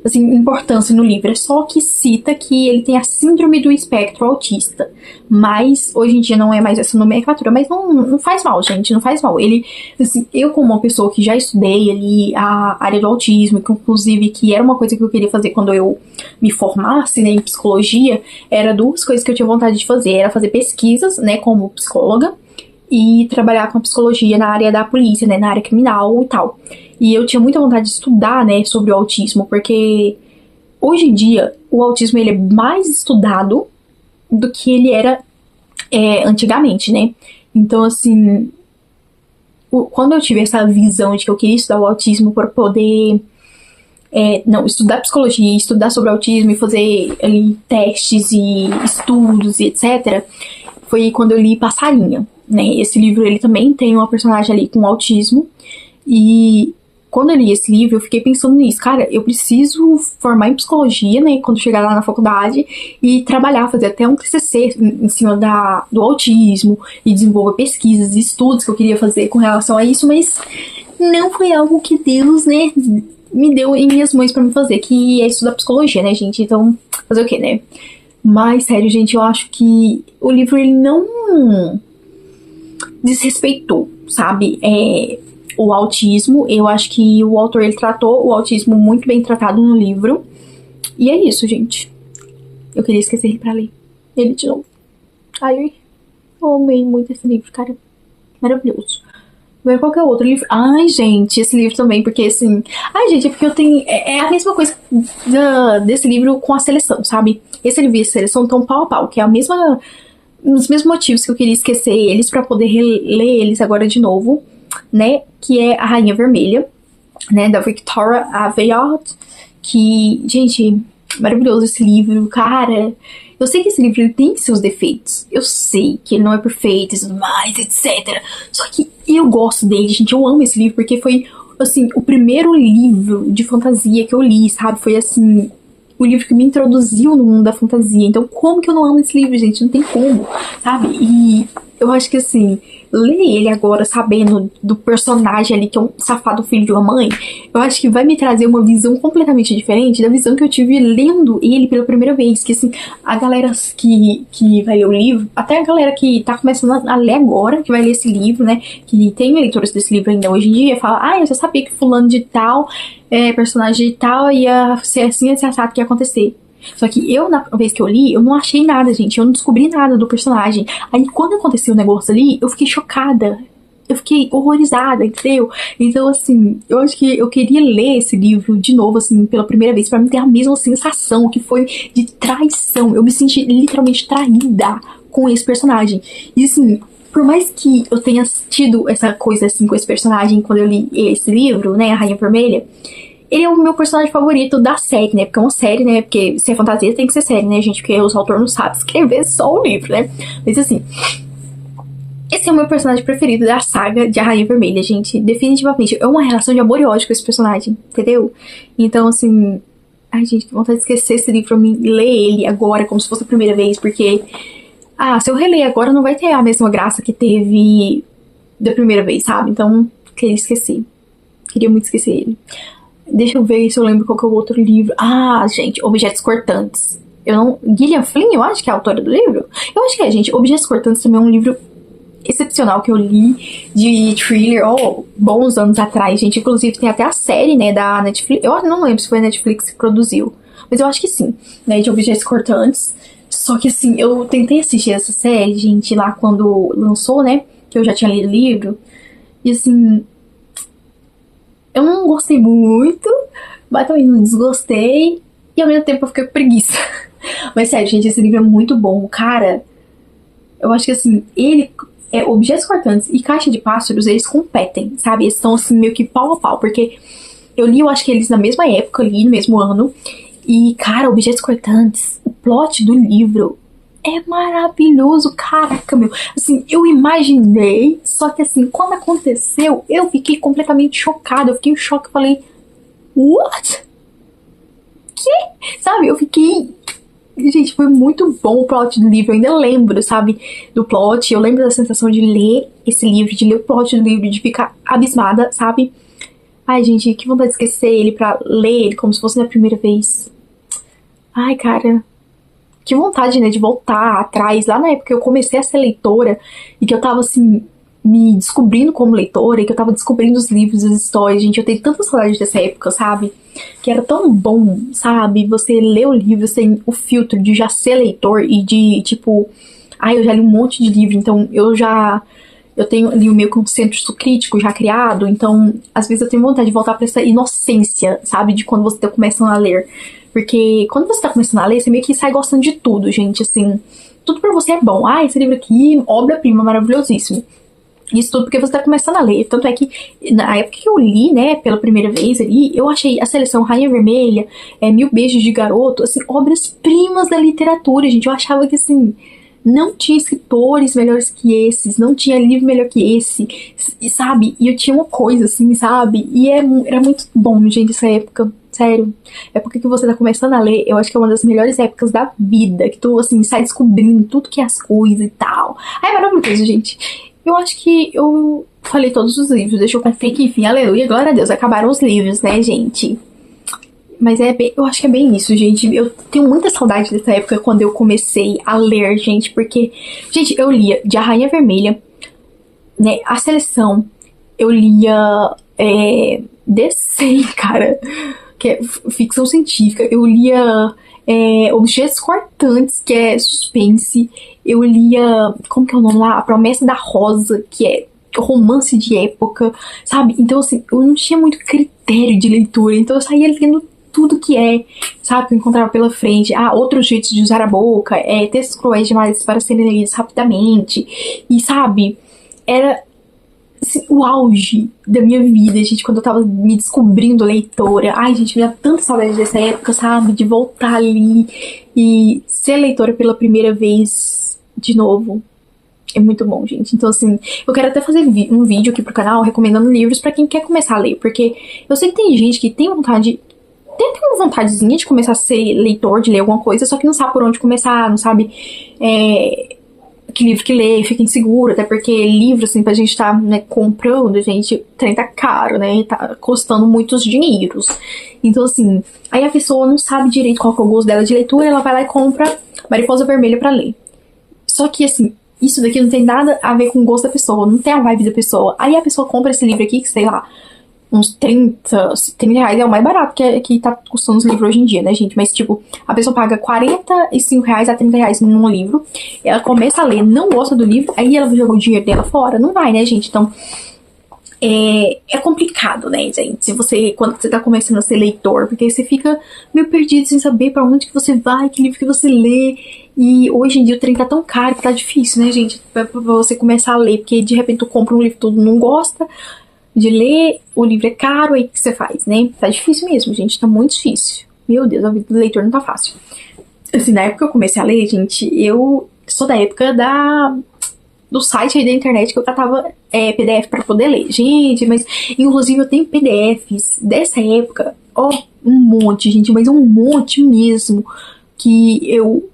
assim, importância no livro, é só que cita que ele tem a síndrome do espectro autista, mas hoje em dia não é mais essa nomenclatura, mas não faz mal, gente, não faz mal. Ele, assim, eu como uma pessoa que já estudei ali a área do autismo, que inclusive que era uma coisa que eu queria fazer quando eu me formasse, né, em psicologia, era duas coisas que eu tinha vontade de fazer, era fazer pesquisas, né, como psicóloga, e trabalhar com a psicologia na área da polícia, né, na área criminal e tal. E eu tinha muita vontade de estudar, né, sobre o autismo, porque hoje em dia o autismo ele é mais estudado do que ele era antigamente, né. Então, assim, quando eu tive essa visão de que eu queria estudar o autismo para poder estudar psicologia, estudar sobre o autismo e fazer ali testes e estudos e etc., foi quando eu li Passarinha, né. Esse livro ele também tem uma personagem ali com autismo, e quando eu li esse livro, eu fiquei pensando nisso. Cara, eu preciso formar em psicologia, né, quando chegar lá na faculdade, e trabalhar, fazer até um TCC em cima do autismo, e desenvolver pesquisas e estudos que eu queria fazer com relação a isso, mas não foi algo que Deus, né, me deu em minhas mãos pra me fazer, que é estudar psicologia, né, gente? Então, fazer o quê, né? Mas, sério, gente, eu acho que o livro, ele não desrespeitou, sabe? O autismo. Eu acho que o autor, ele tratou o autismo muito bem tratado no livro. E é isso, gente. Eu queria esquecer pra ler ele de novo. Ai, eu amei muito esse livro, cara. Maravilhoso. Ver qualquer outro livro. Ai, gente, esse livro também, porque assim. Ai, gente, é porque eu tenho. É a mesma coisa desse livro com a seleção, sabe? Esse livro e a seleção estão pau a pau, que é a mesma. Os mesmos motivos que eu queria esquecer eles pra poder reler eles agora de novo, né? Que é A Rainha Vermelha, né? Da Victoria Aveyard. Que, gente, maravilhoso esse livro, cara. Eu sei que esse livro ele tem seus defeitos. Eu sei que ele não é perfeito e tudo mais, etc. Só que eu gosto dele, gente. Eu amo esse livro porque foi, assim, o primeiro livro de fantasia que eu li, sabe? Foi, assim, o livro que me introduziu no mundo da fantasia. Então, como que eu não amo esse livro, gente? Não tem como, sabe? E eu acho que, assim, ler ele agora sabendo do personagem ali, que é um safado filho de uma mãe, eu acho que vai me trazer uma visão completamente diferente da visão que eu tive lendo ele pela primeira vez. Que, assim, a galera que vai ler o livro, até a galera que tá começando a ler agora, que vai ler esse livro, né, que tem leitores desse livro ainda hoje em dia, fala, eu já sabia que fulano de tal, personagem de tal, ia ser assim, esse assado que ia acontecer. Só que eu, na vez que eu li, eu não achei nada, gente. Eu não descobri nada do personagem. Aí, quando aconteceu o negócio ali, eu fiquei chocada. Eu fiquei horrorizada, entendeu? Então, assim, eu acho que eu queria ler esse livro de novo, assim, pela primeira vez, pra me ter a mesma sensação, que foi de traição. Eu me senti literalmente traída com esse personagem. E, assim, por mais que eu tenha tido essa coisa, assim, com esse personagem quando eu li esse livro, né, A Rainha Vermelha, ele é o meu personagem favorito da série, né? Porque é uma série, né? Porque se é fantasia tem que ser série, né, gente? Porque os autores não sabem escrever só o livro, né? Mas assim, esse é o meu personagem preferido da saga de A Rainha Vermelha, gente. Definitivamente. É uma relação de amor e ódio com esse personagem, entendeu? Então, assim... Ai, gente, que vontade de esquecer esse livro pra mim. Ler ele agora, como se fosse a primeira vez. Porque... se eu reler agora, não vai ter a mesma graça que teve da primeira vez, sabe? Então, queria esquecer. Queria muito esquecer ele. Deixa eu ver se eu lembro qual que é o outro livro. Gente, Objetos Cortantes. Gillian Flynn, eu acho que é a autora do livro. Eu acho que é, gente. Objetos Cortantes também é um livro excepcional que eu li de thriller, bons anos atrás, gente. Inclusive tem até a série, né, da Netflix. Eu não lembro se foi a Netflix que produziu, mas eu acho que sim, né, de Objetos Cortantes. Só que, assim, eu tentei assistir essa série, gente, lá quando lançou, né, que eu já tinha lido o livro. E, assim... eu não gostei muito, mas também não desgostei. E ao mesmo tempo eu fiquei com preguiça. Mas sério, gente, esse livro é muito bom. Cara, eu acho que assim, Objetos Cortantes e Caixa de Pássaros, eles competem, sabe? Eles estão assim, meio que pau a pau. Porque eu li, eu acho que eles na mesma época, ali no mesmo ano. E, cara, Objetos Cortantes, o plot do livro é maravilhoso, caraca, meu. Assim, eu imaginei, só que assim, quando aconteceu, eu fiquei completamente chocada. Eu fiquei em choque, falei, what? Que? Sabe, eu fiquei... Gente, foi muito bom o plot do livro. Eu ainda lembro, sabe, do plot. Eu lembro da sensação de ler esse livro, de ler o plot do livro, de ficar abismada, sabe? Ai, gente, que vontade de esquecer ele pra ler ele como se fosse na primeira vez. Ai, cara... que vontade, né, de voltar atrás, lá na época que eu comecei a ser leitora, e que eu tava, assim, me descobrindo como leitora, e que eu tava descobrindo os livros, as histórias, gente, eu tenho tanta saudade dessa época, sabe? Que era tão bom, sabe? Você lê o livro sem o filtro de já ser leitor, e de, tipo, eu já li um monte de livro, então eu tenho ali o meu senso crítico já criado, então, às vezes eu tenho vontade de voltar pra essa inocência, sabe? De quando você tá começando a ler. Porque quando você tá começando a ler, você meio que sai gostando de tudo, gente, assim. Tudo pra você é bom. Esse livro aqui, obra-prima, maravilhosíssimo. Isso tudo porque você tá começando a ler. Tanto é que, na época que eu li, né, pela primeira vez ali, eu achei a seleção Rainha Vermelha, Mil Beijos de Garoto, assim, obras-primas da literatura, gente. Eu achava que, assim... não tinha escritores melhores que esses, não tinha livro melhor que esse, e, sabe? E eu tinha uma coisa assim, sabe? E era muito bom, gente, essa época. Sério. É porque que você tá começando a ler, eu acho que é uma das melhores épocas da vida, que tu, assim, sai descobrindo tudo que é as coisas e tal. Ai, maravilhoso, gente. Eu acho que eu falei todos os livros, deixa eu conferir que, enfim, aleluia, glória a Deus, acabaram os livros, né, gente? Mas eu acho que é bem isso, gente. Eu tenho muita saudade dessa época quando eu comecei a ler, gente, porque, gente, eu lia de A Rainha Vermelha, né, A Seleção, eu lia The 100, cara, que é ficção científica, eu lia Objetos Cortantes, que é suspense, eu lia, como que é o nome lá? A Promessa da Rosa, que é romance de época, sabe? Então, assim, eu não tinha muito critério de leitura, então eu saía lendo tudo que sabe, que eu encontrava pela frente. Outros jeitos de usar a boca, textos cruéis demais para serem lidos rapidamente, e sabe, era assim, o auge da minha vida, gente, quando eu tava me descobrindo leitora. Ai, gente, me dá tanta saudade dessa época, sabe, de voltar ali e ser leitora pela primeira vez de novo. É muito bom, gente. Então, assim, eu quero até fazer um vídeo aqui pro canal recomendando livros pra quem quer começar a ler, porque eu sei que tem gente que tem vontade, tem uma vontadezinha de começar a ser leitor, de ler alguma coisa, só que não sabe por onde começar, não sabe que livro que ler, fica inseguro, até porque livro, assim, pra gente tá, né, comprando, gente, o trem tá caro, né, tá custando muitos dinheiros. Então, assim, aí a pessoa não sabe direito qual que é o gosto dela de leitura, ela vai lá e compra Mariposa Vermelha pra ler. Só que, assim, isso daqui não tem nada a ver com o gosto da pessoa, não tem a vibe da pessoa. Aí a pessoa compra esse livro aqui, que sei lá, uns 30 reais é o mais barato que tá custando os livros hoje em dia, né, gente? Mas, tipo, a pessoa paga 45 reais a 30 reais num livro, ela começa a ler, não gosta do livro, aí ela joga o dinheiro dela fora? Não vai, né, gente? Então, é complicado, né, gente? Quando você tá começando a ser leitor, porque você fica meio perdido sem saber pra onde que você vai, que livro que você lê. E hoje em dia o trem tá tão caro que tá difícil, né, gente? Pra você começar a ler, porque de repente tu compra um livro que todo mundo gosta de ler, o livro é caro, aí o que você faz, né? Tá difícil mesmo, gente, tá muito difícil. Meu Deus, a vida do leitor não tá fácil. Assim, na época que eu comecei a ler, gente, eu sou da época do site aí da internet que eu catava PDF pra poder ler. Gente, mas inclusive eu tenho PDFs dessa época, ó, um monte, gente, mas um monte mesmo, que eu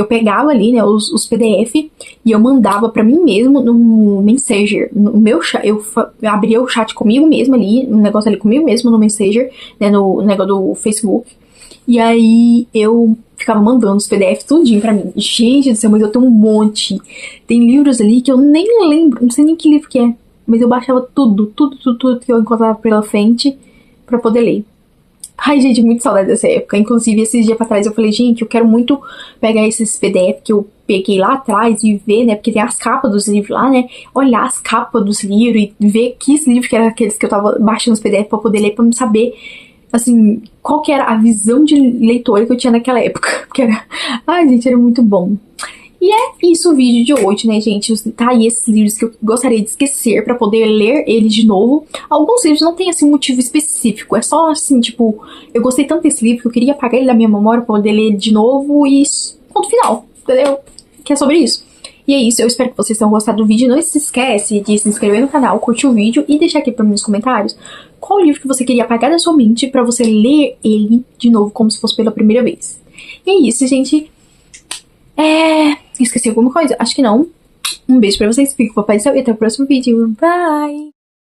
pegava ali, né, os PDF e eu mandava pra mim mesmo no Messenger, no meu chat, eu abria o chat comigo mesmo ali, um negócio ali comigo mesmo no Messenger, né, no negócio do Facebook, e aí eu ficava mandando os PDF tudinho pra mim. Gente do céu, mas eu tenho um monte. Tem livros ali que eu nem lembro, não sei nem que livro que é, mas eu baixava tudo que eu encontrava pela frente pra poder ler. Ai, gente, muito saudade dessa época. Inclusive, esses dias pra trás eu falei, gente, eu quero muito pegar esses PDF que eu peguei lá atrás e ver, né, porque tem as capas dos livros lá, né, olhar as capas dos livros e ver que livros que eram aqueles que eu tava baixando os PDF pra poder ler, pra me saber, assim, qual que era a visão de leitora que eu tinha naquela época. Porque ai, gente, era muito bom. E é isso o vídeo de hoje, né, gente? Tá aí esses livros que eu gostaria de esquecer pra poder ler eles de novo. Alguns livros não tem, assim, motivo específico. É só, assim, tipo, eu gostei tanto desse livro que eu queria apagar ele da minha memória pra poder ler ele de novo e ponto final, entendeu? Que é sobre isso. E é isso, eu espero que vocês tenham gostado do vídeo. Não se esquece de se inscrever no canal, curtir o vídeo e deixar aqui pra mim nos comentários qual livro que você queria apagar da sua mente pra você ler ele de novo como se fosse pela primeira vez. E é isso, gente. Esqueci alguma coisa? Acho que não. Um beijo pra vocês, fico com o Papai do Céu e até o próximo vídeo. Bye!